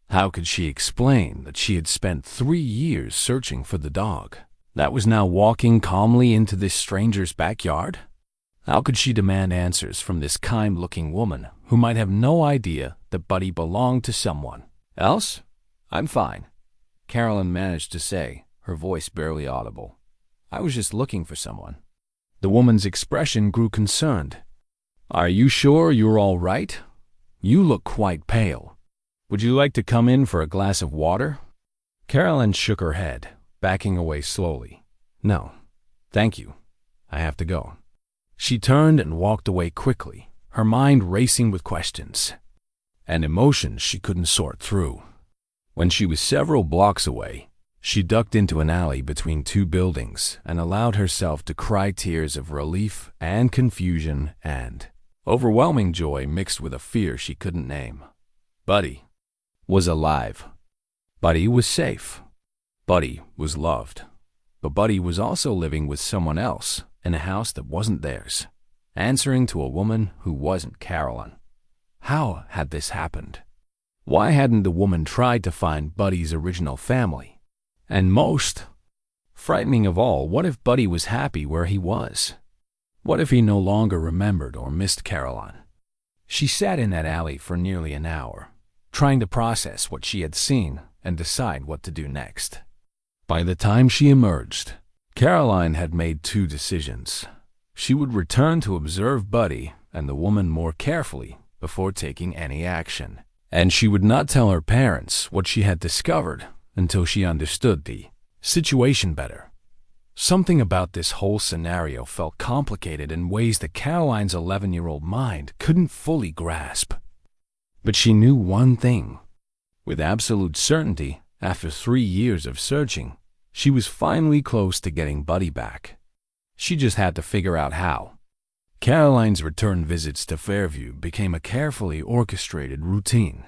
How could she explain that she had spent 3 years searching for the dog that was now walking calmly into this stranger's backyard? How could she demand answers from this kind-looking woman who might have no idea that Buddy belonged to someone else? "I'm fine," Caroline managed to say, her voice barely audible. "I was just looking for someone." The woman's expression grew concerned. "Are you sure you're all right? You look quite pale. Would you like to come in for a glass of water?" Caroline shook her head, backing away slowly. "No, thank you. I have to go." She turned and walked away quickly, her mind racing with questions and emotions she couldn't sort through. When she was several blocks away, she ducked into an alley between 2 buildings and allowed herself to cry tears of relief and confusion and overwhelming joy mixed with a fear she couldn't name. Buddy was alive. Buddy was safe. Buddy was loved. But Buddy was also living with someone else in a house that wasn't theirs, answering to a woman who wasn't Caroline. How had this happened? Why hadn't the woman tried to find Buddy's original family? And most frightening of all, what if Buddy was happy where he was? What if he no longer remembered or missed Caroline? She sat in that alley for nearly an hour, trying to process what she had seen and decide what to do next. By the time she emerged, Caroline had made 2 decisions. She would return to observe Buddy and the woman more carefully before taking any action, and she would not tell her parents what she had discovered until she understood the situation better. Something about this whole scenario felt complicated in ways that Caroline's 11-year-old mind couldn't fully grasp. But she knew one thing. With absolute certainty, after 3 years of searching, she was finally close to getting Buddy back. She just had to figure out how. Caroline's return visits to Fairview became a carefully orchestrated routine.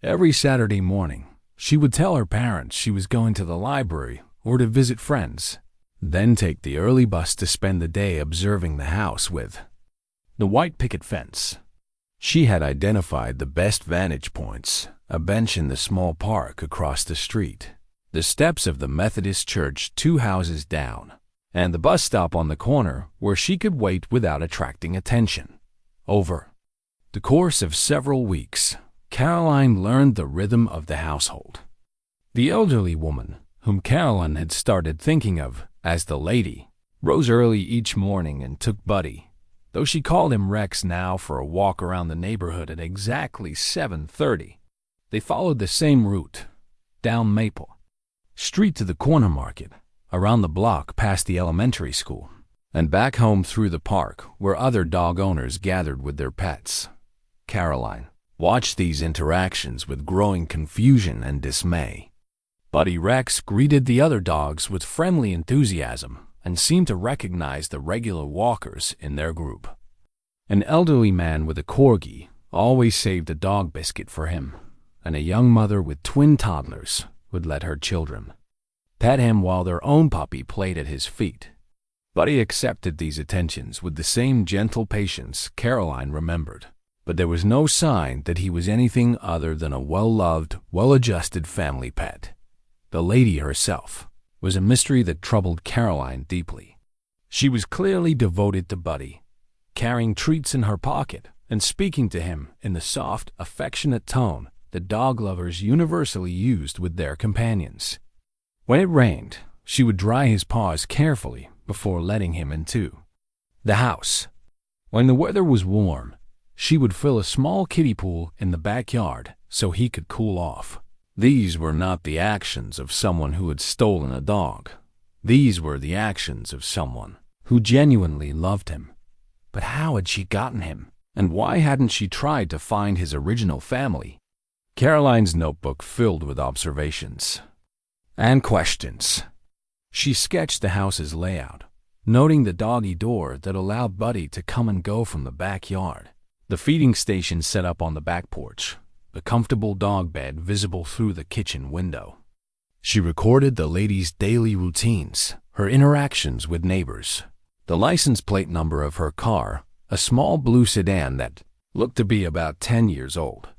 Every Saturday morning, she would tell her parents she was going to the library or to visit friends, then take the early bus to spend the day observing the house with the white picket fence. She had identified the best vantage points, a bench in the small park across the street, the steps of the Methodist church 2 houses down, and the bus stop on the corner where she could wait without attracting attention. Over the course of several weeks, Caroline learned the rhythm of the household. The elderly woman, whom Caroline had started thinking of as the lady, rose early each morning and took Buddy, though she called him Rex now, for a walk around the neighborhood at exactly 7:30. They followed the same route, down Maple Street to the corner market, around the block past the elementary school, and back home through the park where other dog owners gathered with their pets. Caroline watched these interactions with growing confusion and dismay. Buddy Rex greeted the other dogs with friendly enthusiasm and seemed to recognize the regular walkers in their group. An elderly man with a corgi always saved a dog biscuit for him, and a young mother with twin toddlers would let her children pet him while their own puppy played at his feet. Buddy accepted these attentions with the same gentle patience Caroline remembered, but there was no sign that he was anything other than a well-loved, well-adjusted family pet. The lady herself was a mystery that troubled Caroline deeply. She was clearly devoted to Buddy, carrying treats in her pocket and speaking to him in the soft, affectionate tone that dog lovers universally used with their companions. When it rained, she would dry his paws carefully before letting him into the house. When the weather was warm, she would fill a small kiddie pool in the backyard so he could cool off. These were not the actions of someone who had stolen a dog. These were the actions of someone who genuinely loved him. But how had she gotten him? And why hadn't she tried to find his original family? Caroline's notebook filled with observations and questions. She sketched the house's layout, noting the doggy door that allowed Buddy to come and go from the backyard, the feeding station set up on the back porch, the comfortable dog bed visible through the kitchen window. She recorded the lady's daily routines, her interactions with neighbors, the license plate number of her car, a small blue sedan that looked to be about 10 years old.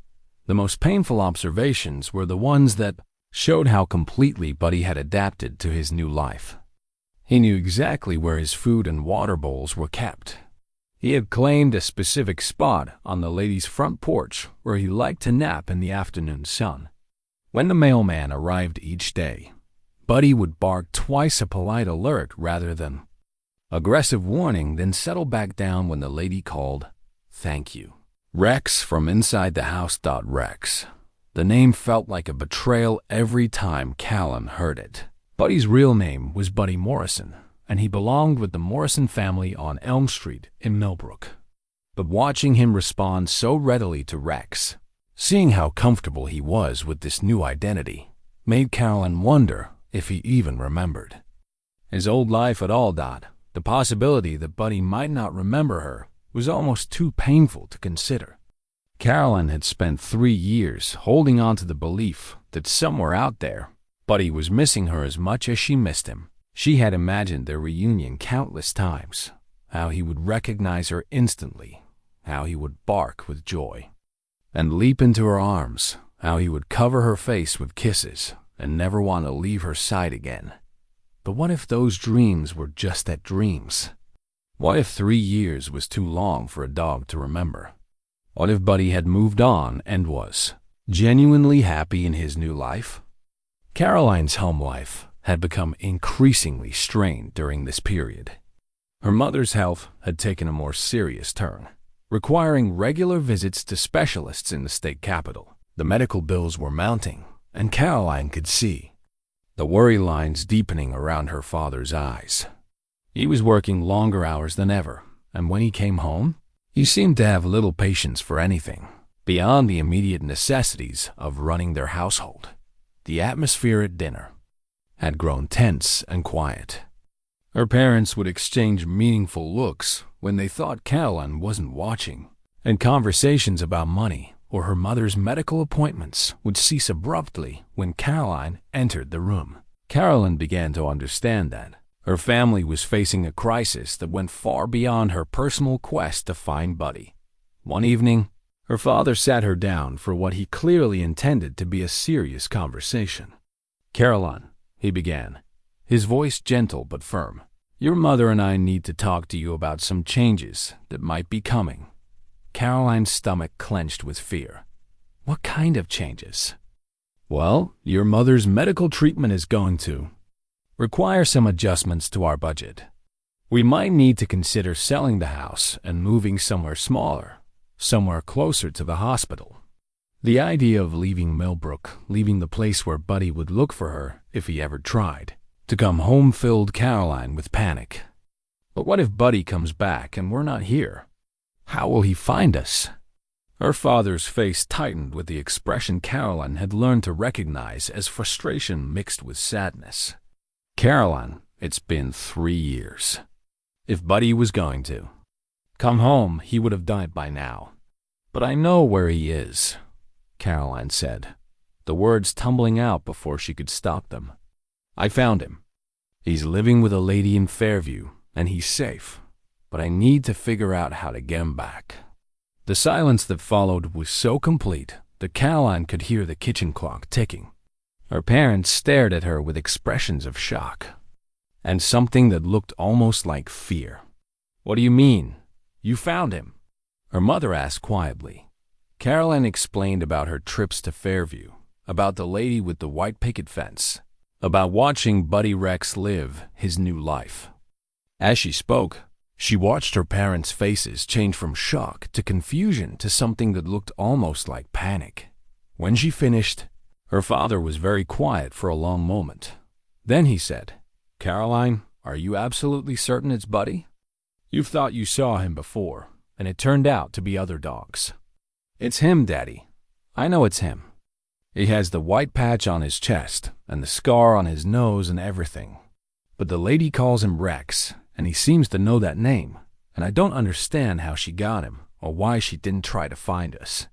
The most painful observations were the ones that showed how completely Buddy had adapted to his new life. He knew exactly where his food and water bowls were kept. He had claimed a specific spot on the lady's front porch where he liked to nap in the afternoon sun. When the mailman arrived each day, Buddy would bark twice a polite alert rather than aggressive warning, then settle back down when the lady called, "Thank you." Rex from inside the house. Rex. The name felt like a betrayal every time Callan heard it. Buddy's real name was Buddy Morrison, and he belonged with the Morrison family on Elm Street in Millbrook. But watching him respond so readily to Rex, seeing how comfortable he was with this new identity, made Callan wonder if he even remembered his old life at all. The possibility that Buddy might not remember her was almost too painful to consider. Caroline had spent 3 years holding on to the belief that somewhere out there, Buddy was missing her as much as she missed him. She had imagined their reunion countless times, how he would recognize her instantly, how he would bark with joy and leap into her arms, how he would cover her face with kisses and never want to leave her side again. But what if those dreams were just that, dreams? What if 3 years was too long for a dog to remember? What if Buddy had moved on and was genuinely happy in his new life? Caroline's home life had become increasingly strained during this period. Her mother's health had taken a more serious turn, requiring regular visits to specialists in the state capital. The medical bills were mounting, and Caroline could see the worry lines deepening around her father's eyes. He was working longer hours than ever, and when he came home, he seemed to have little patience for anything beyond the immediate necessities of running their household. The atmosphere at dinner had grown tense and quiet. Her parents would exchange meaningful looks when they thought Caroline wasn't watching, and conversations about money or her mother's medical appointments would cease abruptly when Caroline entered the room. Caroline began to understand that her family was facing a crisis that went far beyond her personal quest to find Buddy. One evening, her father sat her down for what he clearly intended to be a serious conversation. "Caroline," he began, his voice gentle but firm, "your mother and I need to talk to you about some changes that might be coming. Caroline's stomach clenched with fear. What kind of changes? Well, your mother's medical treatment is going to require some adjustments to our budget. We might need to consider selling the house and moving somewhere smaller, somewhere closer to the hospital. The idea of leaving Millbrook, leaving the place where Buddy would look for her if he ever tried, to come home filled Caroline with panic. But what if Buddy comes back and we're not here? How will he find us? Her father's face tightened with the expression Caroline had learned to recognize as frustration mixed with sadness. Caroline, it's been 3 years. If Buddy was going to come home, he would have died by now. But I know where he is, Caroline said, the words tumbling out before she could stop them. I found him. He's living with a lady in Fairview, and he's safe, but I need to figure out how to get him back. The silence that followed was so complete that Caroline could hear the kitchen clock ticking. Her parents stared at her with expressions of shock, and something that looked almost like fear. What do you mean? You found him? Her mother asked quietly. Caroline explained about her trips to Fairview, about the lady with the white picket fence, about watching Buddy Rex live his new life. As she spoke, she watched her parents' faces change from shock to confusion to something that looked almost like panic. When she finished, her father was very quiet for a long moment. Then he said, Caroline, are you absolutely certain it's Buddy? You've thought you saw him before, and it turned out to be other dogs. It's him, Daddy. I know it's him. He has the white patch on his chest and the scar on his nose and everything. But the lady calls him Rex, and he seems to know that name, and I don't understand how she got him or why she didn't try to find us.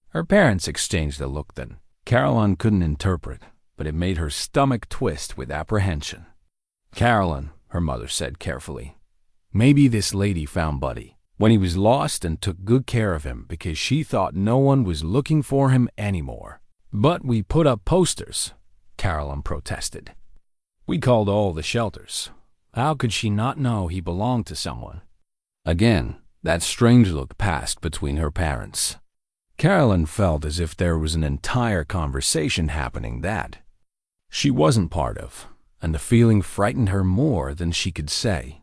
Her parents exchanged a look that Caroline couldn't interpret, but it made her stomach twist with apprehension. Caroline, her mother said carefully, maybe this lady found Buddy when he was lost and took good care of him because she thought no one was looking for him anymore. But we put up posters, Caroline protested. We called all the shelters. How could she not know he belonged to someone? Again, that strange look passed between her parents. Caroline felt as if there was an entire conversation happening that she wasn't part of, and the feeling frightened her more than she could say.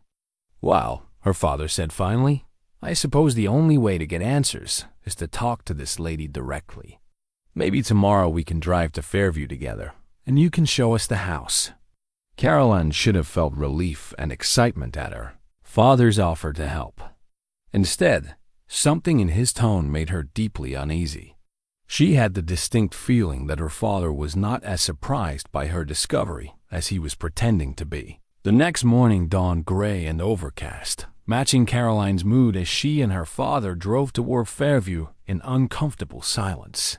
Well, her father said finally, I suppose the only way to get answers is to talk to this lady directly. Maybe tomorrow we can drive to Fairview together, and you can show us the house. Caroline should have felt relief and excitement at her father's offer to help. Instead, something in his tone made her deeply uneasy. She had the distinct feeling that her father was not as surprised by her discovery as he was pretending to be. The next morning dawned gray and overcast, matching Caroline's mood as she and her father drove toward Fairview in uncomfortable silence.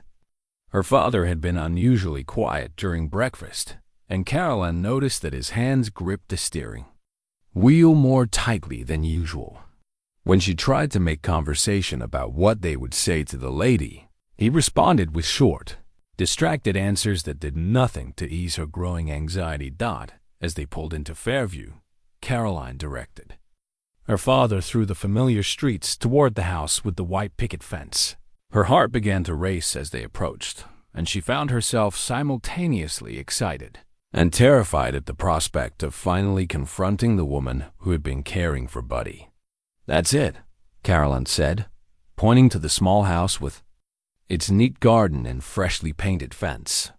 Her father had been unusually quiet during breakfast, and Caroline noticed that his hands gripped the steering wheel more tightly than usual. When she tried to make conversation about what they would say to the lady, he responded with short, distracted answers that did nothing to ease her growing anxiety. As they pulled into Fairview, Caroline directed her father through the familiar streets toward the house with the white picket fence. Her heart began to race as they approached, and she found herself simultaneously excited and terrified at the prospect of finally confronting the woman who had been caring for Buddy. That's it, Caroline said, pointing to the small house with its neat garden and freshly painted fence.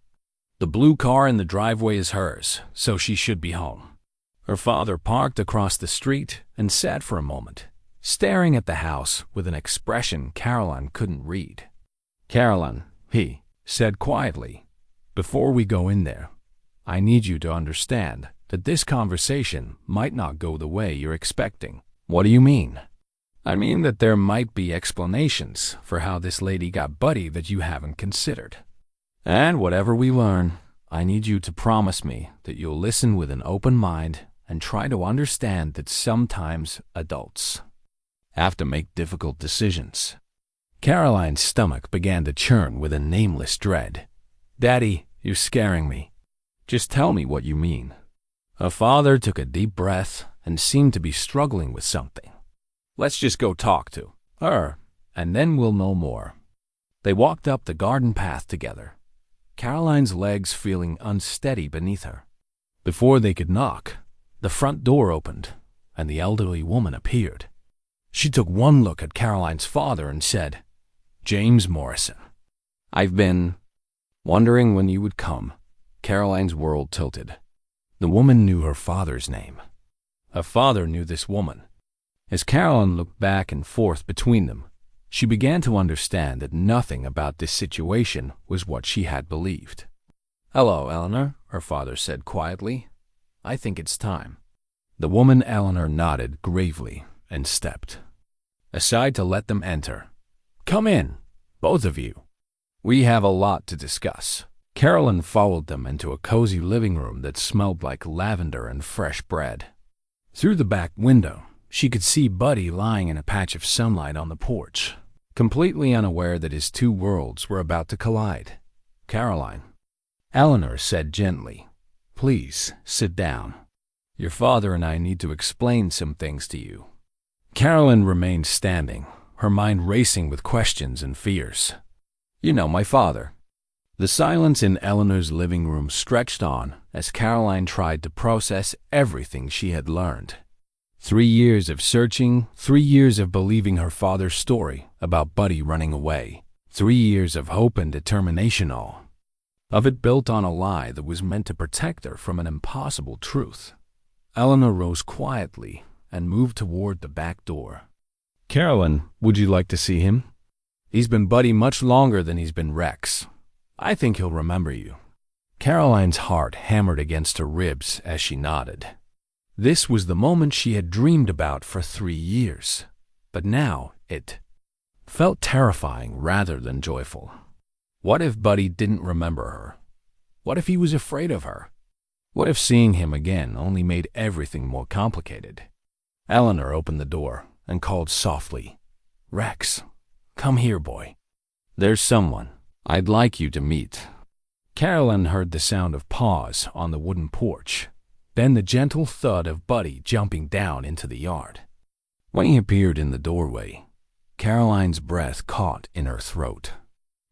The blue car in the driveway is hers, so she should be home. Her father parked across the street and sat for a moment, staring at the house with an expression Caroline couldn't read. Caroline, he said quietly, before we go in there, I need you to understand that this conversation might not go the way you're expecting. What do you mean? I mean that there might be explanations for how this lady got Buddy that you haven't considered. And whatever we learn, I need you to promise me that you'll listen with an open mind and try to understand that sometimes adults have to make difficult decisions. Caroline's stomach began to churn with a nameless dread. Daddy, you're scaring me. Just tell me what you mean. Her father took a deep breath and seemed to be struggling with something. Let's just go talk to her and then we'll know more. They walked up the garden path together, Caroline's legs feeling unsteady beneath her. Before they could knock, the front door opened, and the elderly woman appeared. She took one look at Caroline's father and said, "James Morrison. I've been wondering when you would come." Caroline's world tilted. The woman knew her father's name. Her father knew this woman. As Caroline looked back and forth between them, she began to understand that nothing about this situation was what she had believed. "Hello, Eleanor," her father said quietly. "I think it's time." The woman Eleanor nodded gravely and stepped aside to let them enter. "Come in, both of you. We have a lot to discuss." Carolyn followed them into a cozy living room that smelled like lavender and fresh bread. Through the back window, she could see Buddy lying in a patch of sunlight on the porch, completely unaware that his two worlds were about to collide. "Caroline," Eleanor said gently, "please sit down. Your father and I need to explain some things to you." Caroline remained standing, her mind racing with questions and fears. "You know my father." The silence in Eleanor's living room stretched on as Caroline tried to process everything she had learned. 3 years of searching, 3 years of believing her father's story about Buddy running away, 3 years of hope and determination, all of it built on a lie that was meant to protect her from an impossible truth. Eleanor rose quietly and moved toward the back door. "Caroline, would you like to see him? He's been Buddy much longer than he's been Rex. I think he'll remember you." Caroline's heart hammered against her ribs as she nodded. This was the moment she had dreamed about for 3 years, but now it felt terrifying rather than joyful. What if Buddy didn't remember her? What if he was afraid of her? What if seeing him again only made everything more complicated? Eleanor opened the door and called softly, "Rex, come here, boy. There's someone I'd like you to meet." Caroline heard the sound of paws on the wooden porch, then the gentle thud of Buddy jumping down into the yard. When he appeared in the doorway, Caroline's breath caught in her throat.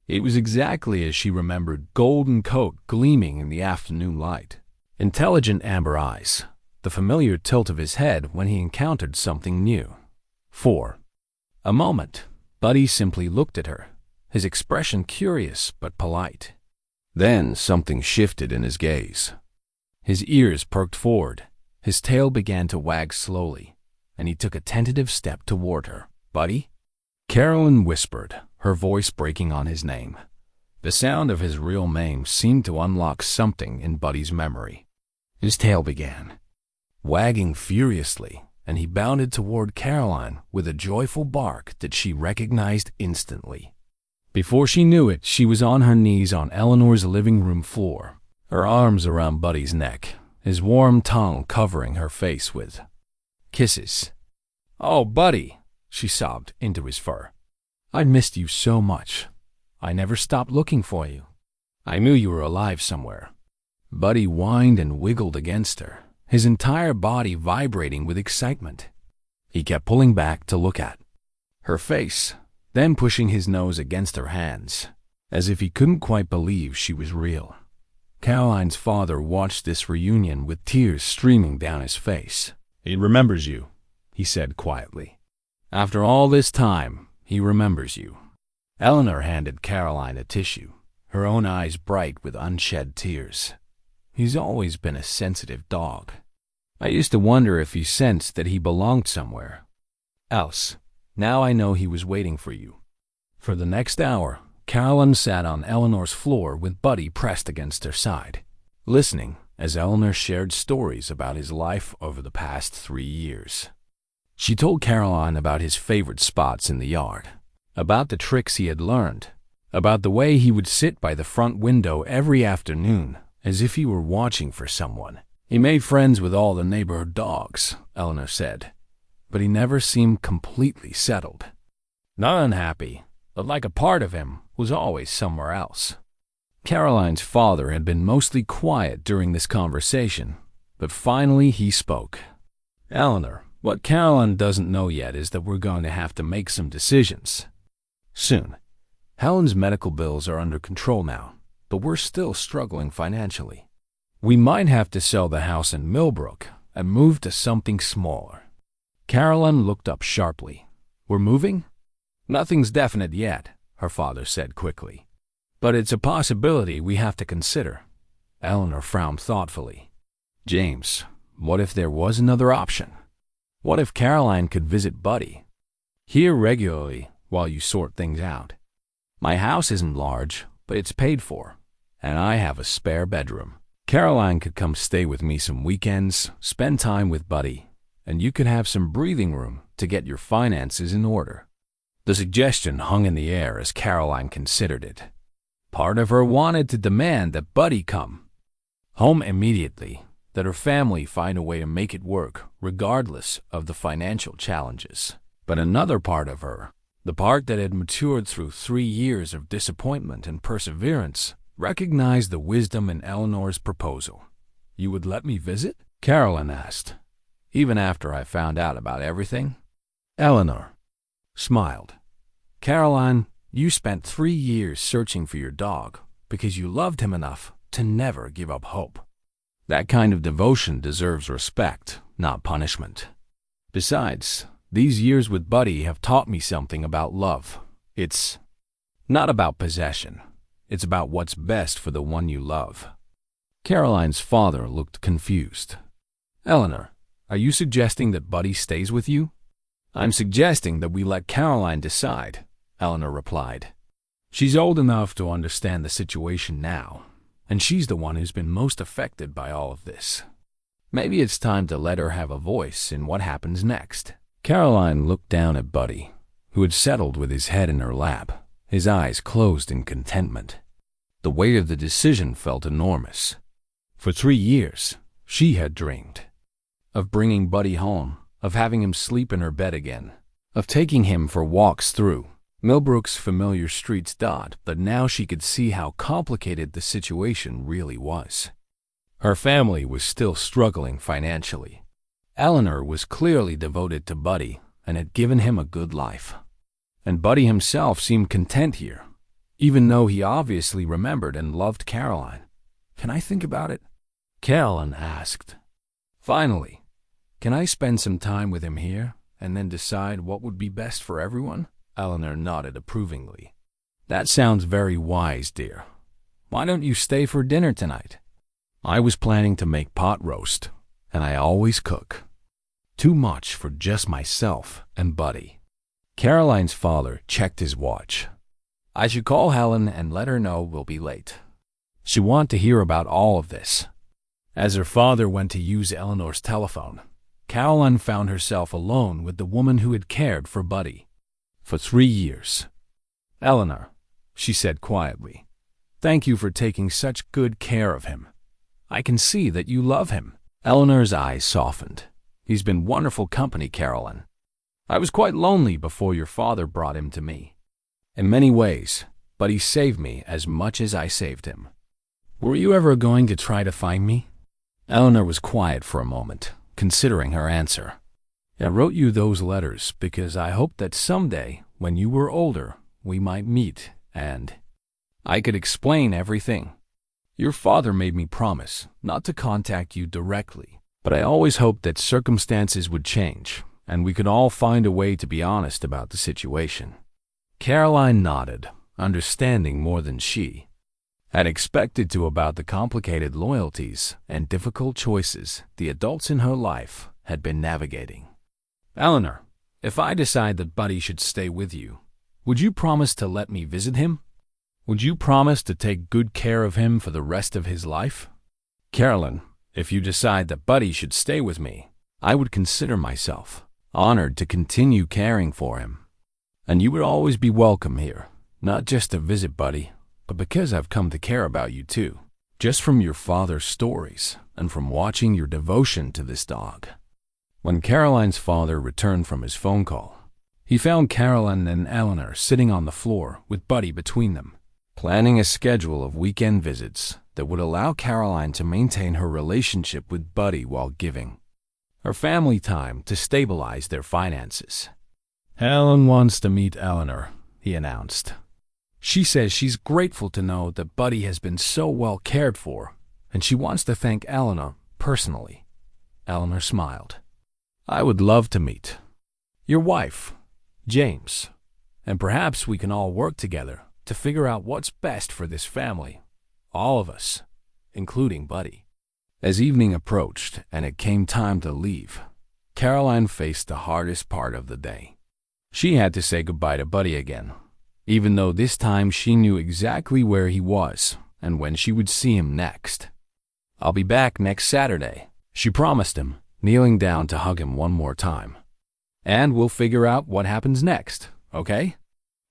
It was exactly as she remembered, golden coat gleaming in the afternoon light, intelligent amber eyes, the familiar tilt of his head when he encountered something new. For a moment, Buddy simply looked at her, his expression curious but polite. Then something shifted in his gaze. His ears perked forward, his tail began to wag slowly, and he took a tentative step toward her. "Buddy?" Caroline whispered, her voice breaking on his name. The sound of his real name seemed to unlock something in Buddy's memory. His tail began wagging furiously, and he bounded toward Caroline with a joyful bark that she recognized instantly. Before she knew it, she was on her knees on Eleanor's living room floor, her arms around Buddy's neck, his warm tongue covering her face with kisses. "Oh, Buddy," she sobbed into his fur. "I missed you so much. I never stopped looking for you. I knew you were alive somewhere." Buddy whined and wiggled against her, his entire body vibrating with excitement. He kept pulling back to look at her face, then pushing his nose against her hands, as if he couldn't quite believe she was real. Caroline's father watched this reunion with tears streaming down his face. "He remembers you," he said quietly. "After all this time, he remembers you." Eleanor handed Caroline a tissue, her own eyes bright with unshed tears. "He's always been a sensitive dog. I used to wonder if he sensed that he belonged somewhere else. Now I know he was waiting for you." For the next hour, Caroline sat on Eleanor's floor with Buddy pressed against her side, listening as Eleanor shared stories about his life over the past 3 years. She told Caroline about his favorite spots in the yard, about the tricks he had learned, about the way he would sit by the front window every afternoon as if he were watching for someone. "He made friends with all the neighborhood dogs," Eleanor said, "but he never seemed completely settled. Not unhappy, but like a part of him was always somewhere else." Caroline's father had been mostly quiet during this conversation, but finally he spoke. "Eleanor, what Caroline doesn't know yet is that we're going to have to make some decisions. soon. Helen's medical bills are under control now, but we're still struggling financially. We might have to sell the house in Millbrook and move to something smaller." Caroline looked up sharply. "We're moving?" "Nothing's definite yet," her father said quickly. "But it's a possibility we have to consider." Eleanor frowned thoughtfully. "James, what if there was another option? What if Caroline could visit Buddy here regularly while you sort things out? My house isn't large, but it's paid for, and I have a spare bedroom. Caroline could come stay with me some weekends, spend time with Buddy, and you could have some breathing room to get your finances in order." The suggestion hung in the air as Caroline considered it. Part of her wanted to demand that Buddy come home immediately, that her family find a way to make it work regardless of the financial challenges. But another part of her, the part that had matured through 3 years of disappointment and perseverance, recognized the wisdom in Eleanor's proposal. "You would let me visit?" Caroline asked. "Even after I found out about everything?" Eleanor smiled. "Caroline, you spent 3 years searching for your dog because you loved him enough to never give up hope. That kind of devotion deserves respect, not punishment. Besides, these years with Buddy have taught me something about love. It's not about possession. It's about what's best for the one you love." Caroline's father looked confused. "Eleanor, are you suggesting that Buddy stays with you?" "I'm suggesting that we let Caroline decide," Eleanor replied. "She's old enough to understand the situation now, and she's the one who's been most affected by all of this. Maybe it's time to let her have a voice in what happens next." Caroline looked down at Buddy, who had settled with his head in her lap, his eyes closed in contentment. The weight of the decision felt enormous. For 3 years, she had dreamed of bringing Buddy home, of having him sleep in her bed again, of taking him for walks through Millbrook's familiar streets. But now she could see how complicated the situation really was. Her family was still struggling financially. Eleanor was clearly devoted to Buddy and had given him a good life. And Buddy himself seemed content here, even though he obviously remembered and loved Caroline. "Can I think about it?" Caroline asked. "Finally, can I spend some time with him here and then decide what would be best for everyone?" Eleanor nodded approvingly. "That sounds very wise, dear. Why don't you stay for dinner tonight? I was planning to make pot roast, and I always cook. Too much for just myself and Buddy." Caroline's father checked his watch. "I should call Helen and let her know we'll be late. She wants to hear about all of this." As her father went to use Eleanor's telephone, Caroline found herself alone with the woman who had cared for Buddy for 3 years. "Eleanor," she said quietly, "thank you for taking such good care of him. I can see that you love him." Eleanor's eyes softened. "He's been wonderful company, Caroline. I was quite lonely before your father brought him to me. In many ways, but he saved me as much as I saved him. Were you ever going to try to find me?" Eleanor was quiet for a moment, considering her answer. "I wrote you those letters because I hoped that someday, when you were older, we might meet and I could explain everything. Your father made me promise not to contact you directly, but I always hoped that circumstances would change and we could all find a way to be honest about the situation." Caroline nodded, understanding more than she had expected to about the complicated loyalties and difficult choices the adults in her life had been navigating. "Eleanor, if I decide that Buddy should stay with you, would you promise to let me visit him? Would you promise to take good care of him for the rest of his life?" "Caroline, if you decide that Buddy should stay with me, I would consider myself honored to continue caring for him. And you would always be welcome here, not just to visit Buddy, but because I've come to care about you too, just from your father's stories and from watching your devotion to this dog." When Caroline's father returned from his phone call, he found Caroline and Eleanor sitting on the floor with Buddy between them, planning a schedule of weekend visits that would allow Caroline to maintain her relationship with Buddy while giving her family time to stabilize their finances. "Helen wants to meet Eleanor," he announced. She says she's grateful to know that Buddy has been so well cared for, and she wants to thank Eleanor personally. Eleanor smiled. I would love to meet your wife, James, and perhaps we can all work together to figure out what's best for this family. All of us, including Buddy. As evening approached and it came time to leave, Caroline faced the hardest part of the day. She had to say goodbye to Buddy again, even though this time she knew exactly where he was and when she would see him next. I'll be back next Saturday, she promised him, kneeling down to hug him one more time. And we'll figure out what happens next, okay?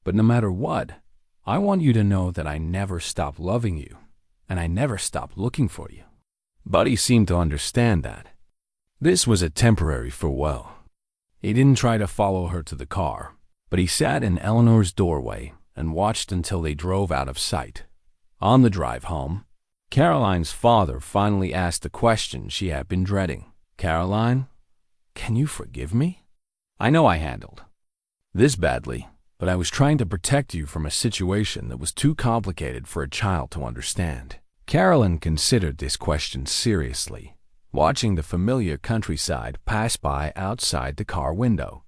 But no matter what, I want you to know that I never stopped loving you, and I never stopped looking for you. Buddy seemed to understand that. This was a temporary farewell. He didn't try to follow her to the car, but he sat in Eleanor's doorway and watched until they drove out of sight. On the drive home, Caroline's father finally asked the question she had been dreading. Caroline, can you forgive me? I know I handled this badly, but I was trying to protect you from a situation that was too complicated for a child to understand. Caroline considered this question seriously, watching the familiar countryside pass by outside the car window.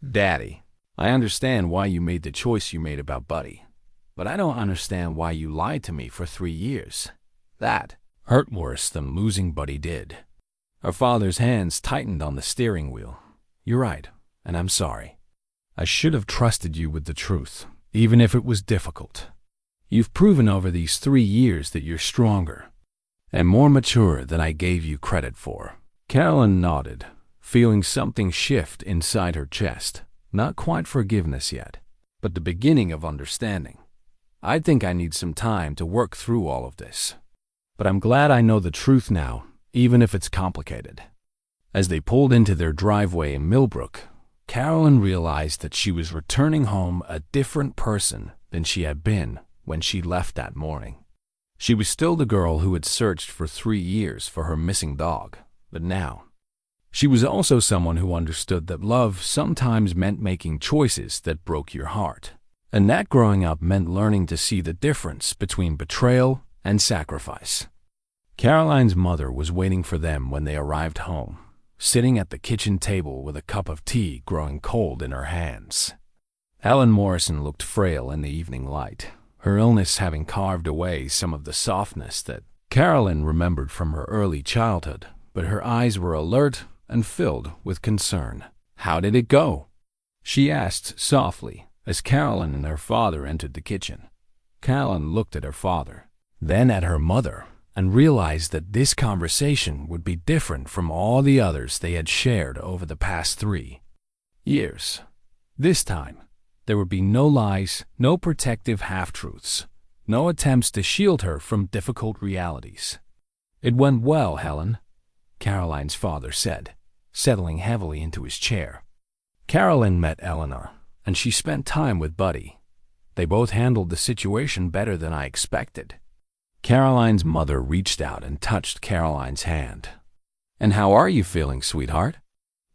Daddy, I understand why you made the choice you made about Buddy, but I don't understand why you lied to me for 3 years. That hurt worse than losing Buddy did. Her father's hands tightened on the steering wheel. You're right, and I'm sorry. I should have trusted you with the truth, even if it was difficult. You've proven over these 3 years that you're stronger and more mature than I gave you credit for. Caroline nodded, feeling something shift inside her chest. Not quite forgiveness yet, but the beginning of understanding. I think I need some time to work through all of this. But I'm glad I know the truth now, even if it's complicated. As they pulled into their driveway in Millbrook, Caroline realized that she was returning home a different person than she had been when she left that morning. She was still the girl who had searched for 3 years for her missing dog, but now she was also someone who understood that love sometimes meant making choices that broke your heart, and that growing up meant learning to see the difference between betrayal and sacrifice. Caroline's mother was waiting for them when they arrived home, sitting at the kitchen table with a cup of tea growing cold in her hands. Ellen Morrison looked frail in the evening light, her illness having carved away some of the softness that Caroline remembered from her early childhood, but her eyes were alert and filled with concern. How did it go? She asked softly as Caroline and her father entered the kitchen. Caroline looked at her father, then at her mother, and realized that this conversation would be different from all the others they had shared over the past 3 years. This time, there would be no lies, no protective half-truths, no attempts to shield her from difficult realities. It went well, Helen, Caroline's father said, settling heavily into his chair. Caroline met Eleanor, and she spent time with Buddy. They both handled the situation better than I expected. Caroline's mother reached out and touched Caroline's hand. And how are you feeling, sweetheart?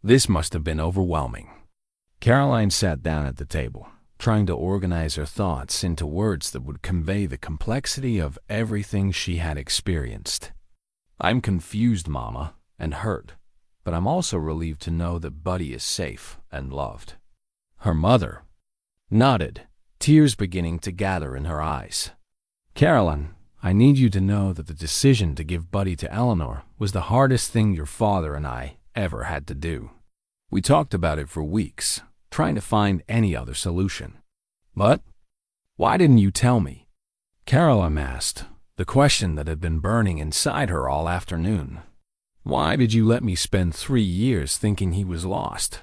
This must have been overwhelming. Caroline sat down at the table, trying to organize her thoughts into words that would convey the complexity of everything she had experienced. I'm confused, Mama, and hurt, but I'm also relieved to know that Buddy is safe and loved. Her mother nodded, tears beginning to gather in her eyes. Caroline, I need you to know that the decision to give Buddy to Eleanor was the hardest thing your father and I ever had to do. We talked about it for weeks, trying to find any other solution. But why didn't you tell me? Caroline asked, the question that had been burning inside her all afternoon. Why did you let me spend 3 years thinking he was lost?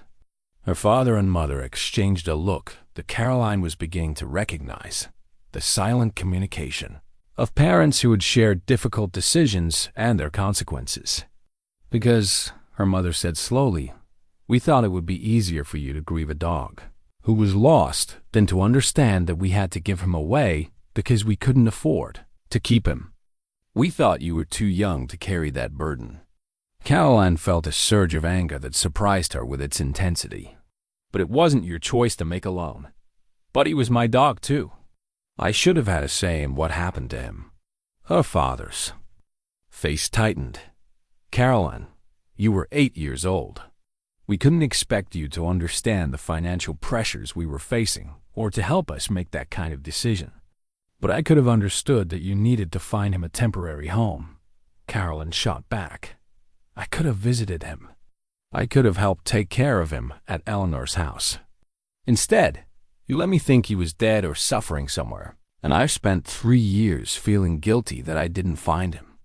Her father and mother exchanged a look that Caroline was beginning to recognize, the silent communication of parents who had shared difficult decisions and their consequences. Because, her mother said slowly, we thought it would be easier for you to grieve a dog who was lost than to understand that we had to give him away because we couldn't afford to keep him. We thought you were too young to carry that burden. Caroline felt a surge of anger that surprised her with its intensity. But it wasn't your choice to make alone. Buddy was my dog, too. I should have had a say in what happened to him. Her father's face tightened. Caroline, you were 8 years old. We couldn't expect you to understand the financial pressures we were facing or to help us make that kind of decision. But I could have understood that you needed to find him a temporary home. Caroline shot back. I could have visited him. I could have helped take care of him at Eleanor's house. Instead, you let me think he was dead or suffering somewhere, and I've spent 3 years feeling guilty that I didn't find him.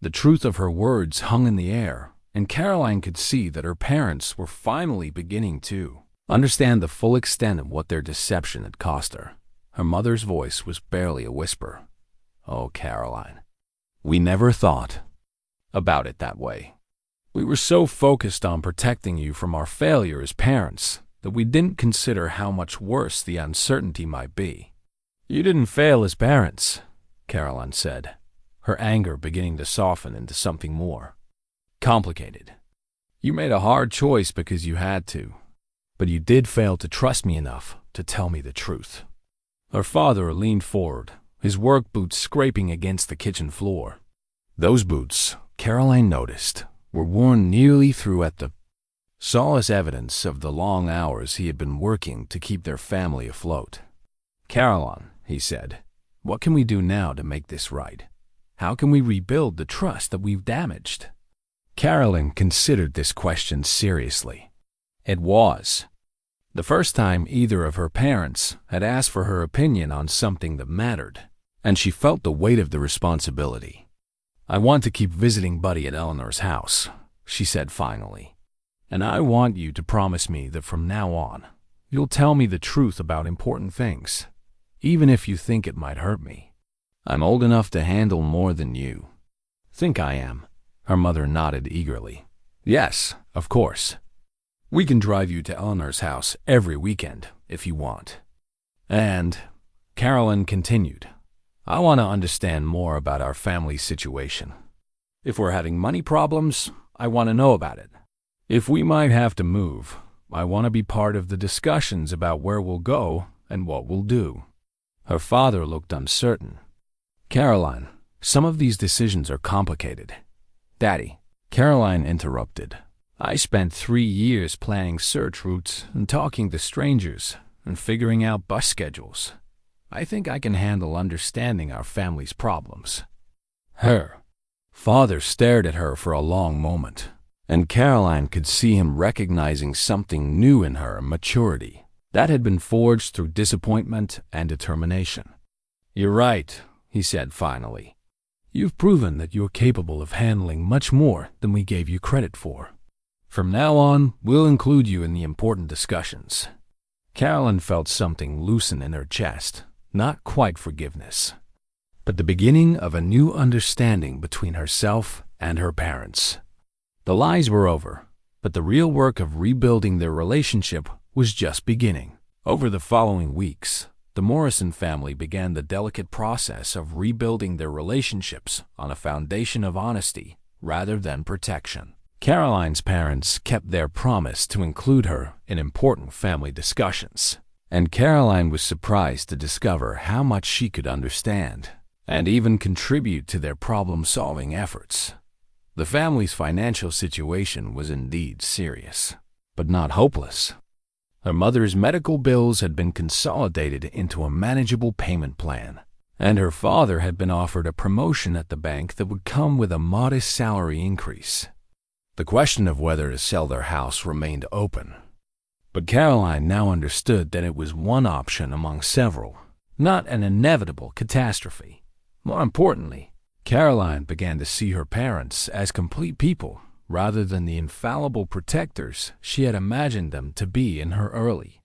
The truth of her words hung in the air, and Caroline could see that her parents were finally beginning to understand the full extent of what their deception had cost her. Her mother's voice was barely a whisper. Oh, Caroline, we never thought about it that way. We were so focused on protecting you from our failure as parents that we didn't consider how much worse the uncertainty might be. You didn't fail as parents, Caroline said, her anger beginning to soften into something more complicated. You made a hard choice because you had to, but you did fail to trust me enough to tell me the truth. Her father leaned forward, his work boots scraping against the kitchen floor. Those boots, Caroline noticed, were worn nearly through at the solace evidence of the long hours he had been working to keep their family afloat. Caroline, he said, what can we do now to make this right? How can we rebuild the trust that we've damaged? Caroline considered this question seriously. It was the first time either of her parents had asked for her opinion on something that mattered, and she felt the weight of the responsibility. I want to keep visiting Buddy at Eleanor's house, she said finally. And I want you to promise me that from now on, you'll tell me the truth about important things, even if you think it might hurt me. I'm old enough to handle more than you think I am. Her mother nodded eagerly. Yes, of course. We can drive you to Eleanor's house every weekend, if you want. And, Caroline continued, I want to understand more about our family situation. If we're having money problems, I want to know about it. If we might have to move, I want to be part of the discussions about where we'll go and what we'll do. Her father looked uncertain. Caroline, some of these decisions are complicated. Daddy, Caroline interrupted. I spent 3 years planning search routes and talking to strangers and figuring out bus schedules. I think I can handle understanding our family's problems. Her father stared at her for a long moment, and Caroline could see him recognizing something new in her, maturity, that had been forged through disappointment and determination. You're right, he said finally. You've proven that you're capable of handling much more than we gave you credit for. From now on, we'll include you in the important discussions. Caroline felt something loosen in her chest, not quite forgiveness, but the beginning of a new understanding between herself and her parents. The lies were over, but the real work of rebuilding their relationship was just beginning. Over the following weeks, the Morrison family began the delicate process of rebuilding their relationships on a foundation of honesty rather than protection. Caroline's parents kept their promise to include her in important family discussions, and Caroline was surprised to discover how much she could understand and even contribute to their problem-solving efforts. The family's financial situation was indeed serious, but not hopeless. Her mother's medical bills had been consolidated into a manageable payment plan, and her father had been offered a promotion at the bank that would come with a modest salary increase. The question of whether to sell their house remained open, but Caroline now understood that it was one option among several, not an inevitable catastrophe. More importantly, Caroline began to see her parents as complete people rather than the infallible protectors she had imagined them to be in her early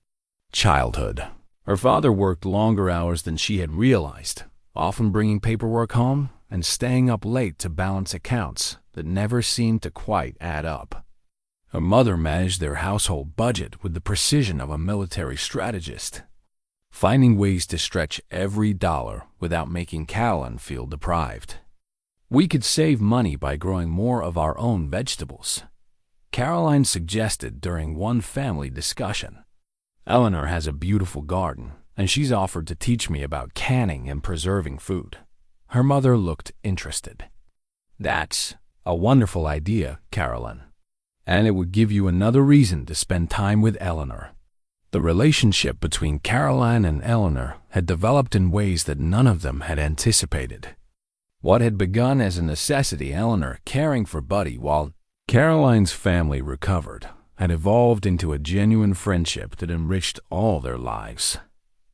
childhood. Her father worked longer hours than she had realized, often bringing paperwork home and staying up late to balance accounts that never seemed to quite add up. Her mother managed their household budget with the precision of a military strategist, finding ways to stretch every dollar without making Caroline feel deprived. We could save money by growing more of our own vegetables, Caroline suggested during one family discussion. Eleanor has a beautiful garden, and she's offered to teach me about canning and preserving food." Her mother looked interested. "That's a wonderful idea, Carolyn. And it would give you another reason to spend time with Eleanor." The relationship between Caroline and Eleanor had developed in ways that none of them had anticipated. What had begun as a necessity, Eleanor caring for Buddy while Caroline's family recovered, had evolved into a genuine friendship that enriched all their lives.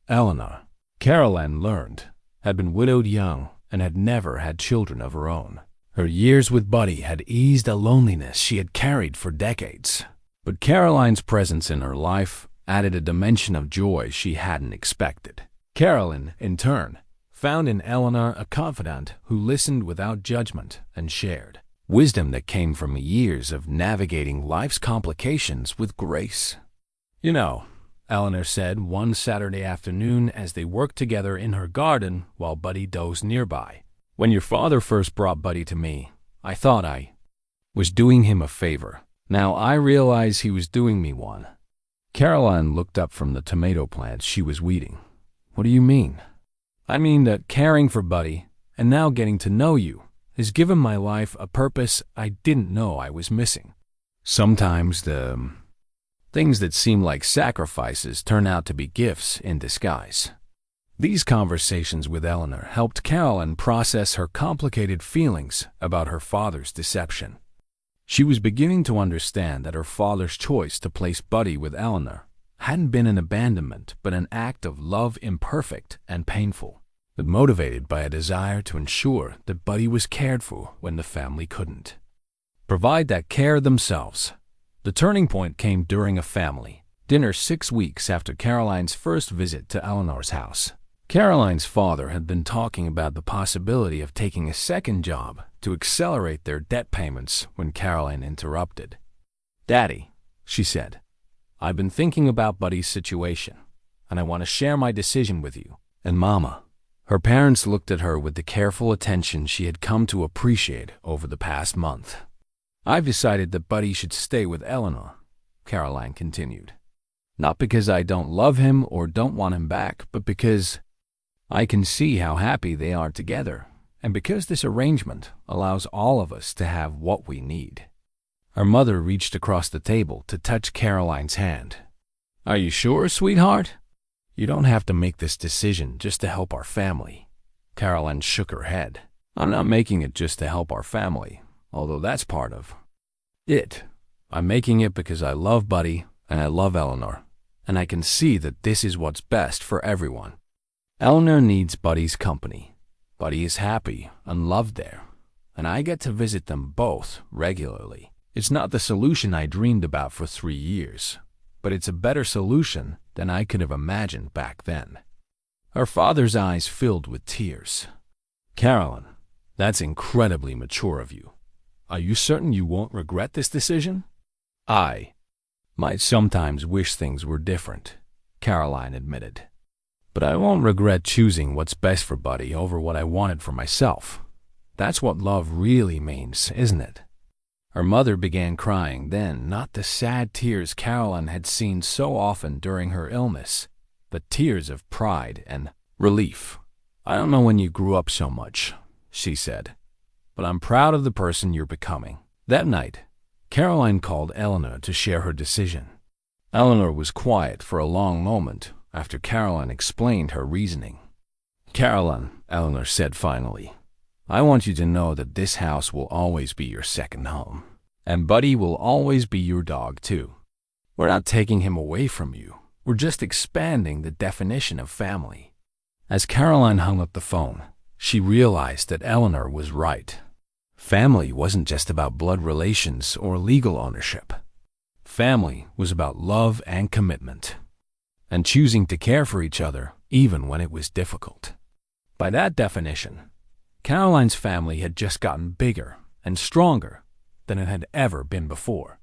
Eleanor, Caroline learned, had been widowed young and had never had children of her own. Her years with Buddy had eased a loneliness she had carried for decades. But Caroline's presence in her life added a dimension of joy she hadn't expected. Caroline, in turn, found in Eleanor a confidant who listened without judgment and shared wisdom that came from years of navigating life's complications with grace. "You know," Eleanor said one Saturday afternoon as they worked together in her garden while Buddy dozed nearby, "when your father first brought Buddy to me, I thought I was doing him a favor. Now I realize he was doing me one." Caroline looked up from the tomato plants she was weeding. "What do you mean?" "I mean that caring for Buddy and now getting to know you has given my life a purpose I didn't know I was missing. Sometimes the things that seem like sacrifices turn out to be gifts in disguise." These conversations with Eleanor helped Caroline process her complicated feelings about her father's deception. She was beginning to understand that her father's choice to place Buddy with Eleanor hadn't been an abandonment but an act of love, imperfect and painful, but motivated by a desire to ensure that Buddy was cared for when the family couldn't provide that care themselves. The turning point came during a family dinner 6 weeks after Caroline's first visit to Eleanor's house. Caroline's father had been talking about the possibility of taking a second job to accelerate their debt payments when Caroline interrupted. "Daddy," she said, "I've been thinking about Buddy's situation, and I want to share my decision with you." "And Mama." Her parents looked at her with the careful attention she had come to appreciate over the past month. "I've decided that Buddy should stay with Eleanor," Caroline continued. "Not because I don't love him or don't want him back, but because I can see how happy they are together, and because this arrangement allows all of us to have what we need." Her mother reached across the table to touch Caroline's hand. "Are you sure, sweetheart? You don't have to make this decision just to help our family." Caroline shook her head. "I'm not making it just to help our family, although that's part of it. I'm making it because I love Buddy and I love Eleanor, and I can see that this is what's best for everyone. Eleanor needs Buddy's company. Buddy is happy and loved there, and I get to visit them both regularly. It's not the solution I dreamed about for 3 years, but it's a better solution than I could have imagined back then." Her father's eyes filled with tears. "Caroline, that's incredibly mature of you. Are you certain you won't regret this decision?" "I might sometimes wish things were different," Caroline admitted. "But I won't regret choosing what's best for Buddy over what I wanted for myself. That's what love really means, isn't it?" Her mother began crying then, not the sad tears Caroline had seen so often during her illness, but tears of pride and relief. "I don't know when you grew up so much," she said, "but I'm proud of the person you're becoming." That night, Caroline called Eleanor to share her decision. Eleanor was quiet for a long moment after Caroline explained her reasoning. "Caroline," Eleanor said finally, "I want you to know that this house will always be your second home, and Buddy will always be your dog too. We're not taking him away from you. We're just expanding the definition of family." As Caroline hung up the phone, she realized that Eleanor was right. Family wasn't just about blood relations or legal ownership. Family was about love and commitment, and choosing to care for each other even when it was difficult. By that definition, Caroline's family had just gotten bigger and stronger than it had ever been before.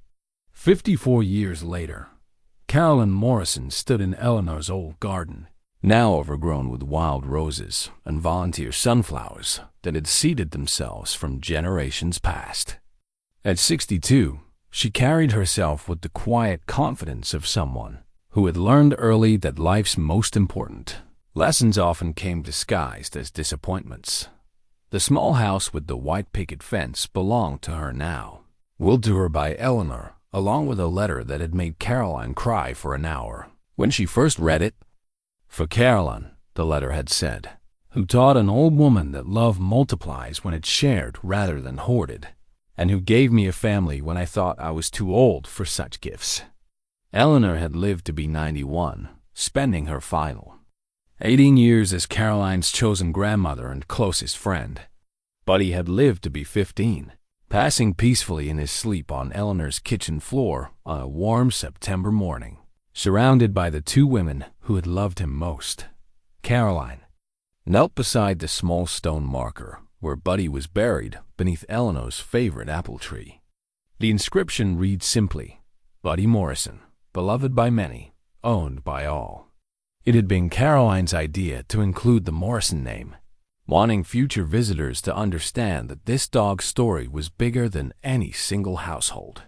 54 years later, Caroline Morrison stood in Eleanor's old garden, now overgrown with wild roses and volunteer sunflowers that had seeded themselves from generations past. At 62, she carried herself with the quiet confidence of someone who had learned early that life's most important lessons often came disguised as disappointments. The small house with the white picket fence belonged to her now. Willed to her by Eleanor, along with a letter that had made Caroline cry for an hour when she first read it. For Caroline, the letter had said, who taught an old woman that love multiplies when it's shared rather than hoarded, and who gave me a family when I thought I was too old for such gifts. Eleanor had lived to be 91, spending her final 18 years as Caroline's chosen grandmother and closest friend. Buddy had lived to be 15, passing peacefully in his sleep on Eleanor's kitchen floor on a warm September morning, surrounded by the two women who had loved him most. Caroline knelt beside the small stone marker where Buddy was buried beneath Eleanor's favorite apple tree. The inscription reads simply, Buddy Morrison, beloved by many, owned by all. It had been Caroline's idea to include the Morrison name, wanting future visitors to understand that this dog's story was bigger than any single household.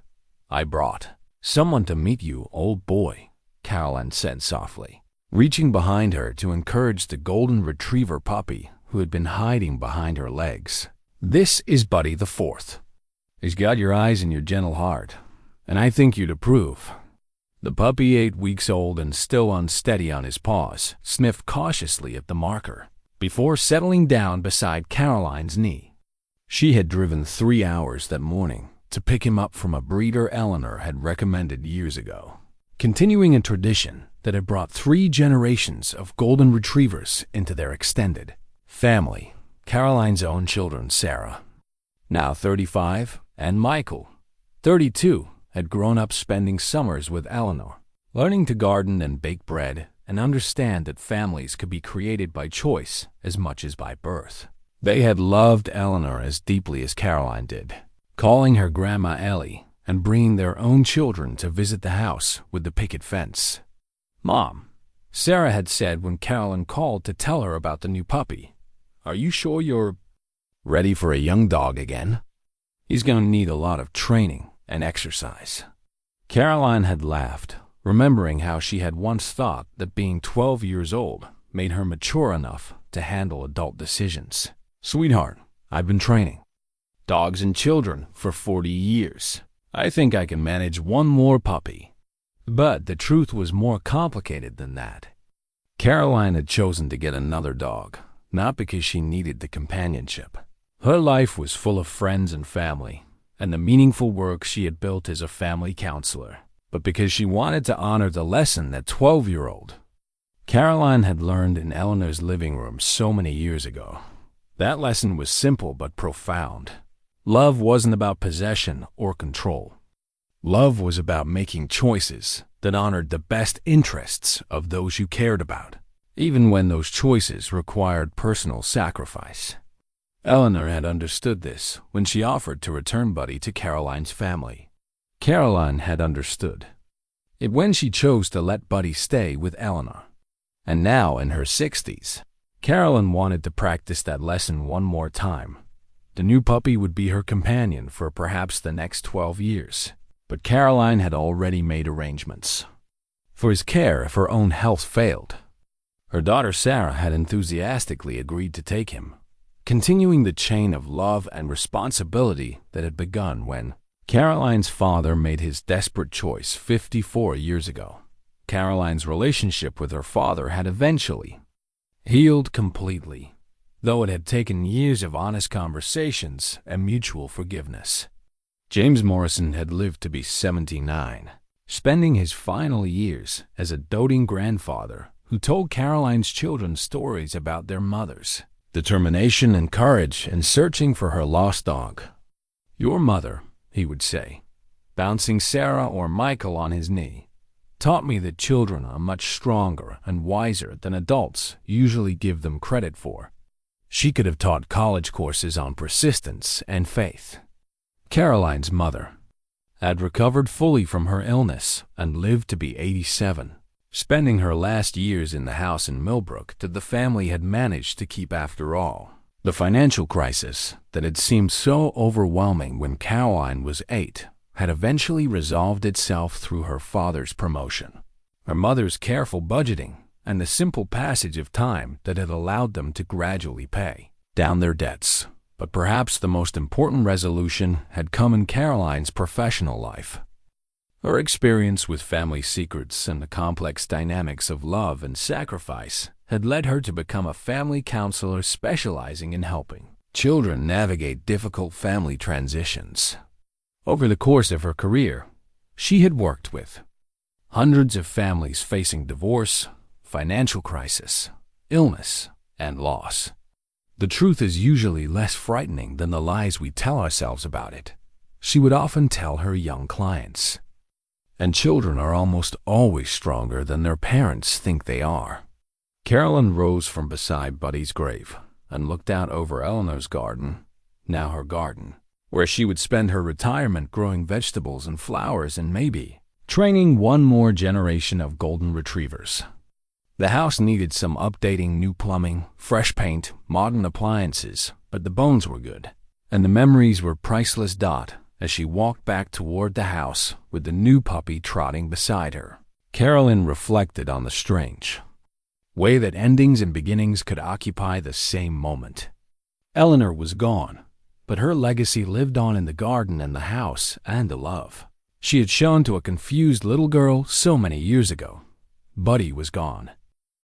I brought someone to meet you, old boy, Caroline said softly, reaching behind her to encourage the golden retriever puppy who had been hiding behind her legs. This is Buddy the Fourth. He's got your eyes and your gentle heart, and I think you'd approve. The puppy, 8 weeks old and still unsteady on his paws, sniffed cautiously at the marker before settling down beside Caroline's knee. She had driven 3 hours that morning to pick him up from a breeder Eleanor had recommended years ago, continuing a tradition that had brought 3 generations of golden retrievers into their extended family. Caroline's own children, Sarah, now 35, and Michael, 32, had grown up spending summers with Eleanor, learning to garden and bake bread and understand that families could be created by choice as much as by birth. They had loved Eleanor as deeply as Caroline did, calling her Grandma Ellie and bringing their own children to visit the house with the picket fence. Mom, Sarah had said when Caroline called to tell her about the new puppy, are you sure you're ready for a young dog again? He's going to need a lot of training and exercise. Caroline had laughed, remembering how she had once thought that being 12 years old made her mature enough to handle adult decisions. Sweetheart, I've been training dogs and children for 40 years. I think I can manage one more puppy. But the truth was more complicated than that. Caroline had chosen to get another dog, not because she needed the companionship. Her life was full of friends and family, and the meaningful work she had built as a family counselor, but because she wanted to honor the lesson that 12-year-old Caroline had learned in Eleanor's living room so many years ago. That lesson was simple but profound. Love wasn't about possession or control. Love was about making choices that honored the best interests of those you cared about, even when those choices required personal sacrifice. Eleanor had understood this when she offered to return Buddy to Caroline's family. Caroline had understood it when she chose to let Buddy stay with Eleanor. And now, in her 60s, Caroline wanted to practice that lesson one more time. The new puppy would be her companion for perhaps the next 12 years. But Caroline had already made arrangements for his care if her own health failed. Her daughter Sarah had enthusiastically agreed to take him, continuing the chain of love and responsibility that had begun when Caroline's father made his desperate choice 54 years ago. Caroline's relationship with her father had eventually healed completely, though it had taken years of honest conversations and mutual forgiveness. James Morrison had lived to be 79, spending his final years as a doting grandfather who told Caroline's children stories about their mothers, determination and courage in searching for her lost dog. Your mother, he would say, bouncing Sarah or Michael on his knee, taught me that children are much stronger and wiser than adults usually give them credit for. She could have taught college courses on persistence and faith. Caroline's mother had recovered fully from her illness and lived to be 87, spending her last years in the house in Millbrook that the family had managed to keep after all. The financial crisis that had seemed so overwhelming when Caroline was 8 had eventually resolved itself through her father's promotion. her mother's careful budgeting, and the simple passage of time that had allowed them to gradually pay down their debts. But perhaps the most important resolution had come in Caroline's professional life. Her experience with family secrets and the complex dynamics of love and sacrifice had led her to become a family counselor specializing in helping children navigate difficult family transitions. Over the course of her career, she had worked with hundreds of families facing divorce, financial crisis, illness, and loss. The truth is usually less frightening than the lies we tell ourselves about it, she would often tell her young clients. And children are almost always stronger than their parents think they are. Carolyn rose from beside Buddy's grave and looked out over Eleanor's garden, now her garden, where she would spend her retirement growing vegetables and flowers and maybe training one more generation of golden retrievers. The house needed some updating, new plumbing, fresh paint, modern appliances, but the bones were good, and the memories were priceless. As she walked back toward the house with the new puppy trotting beside her, Carolyn reflected on the strange way that endings and beginnings could occupy the same moment. Eleanor was gone, but her legacy lived on in the garden and the house and the love she had shown to a confused little girl so many years ago. Buddy was gone,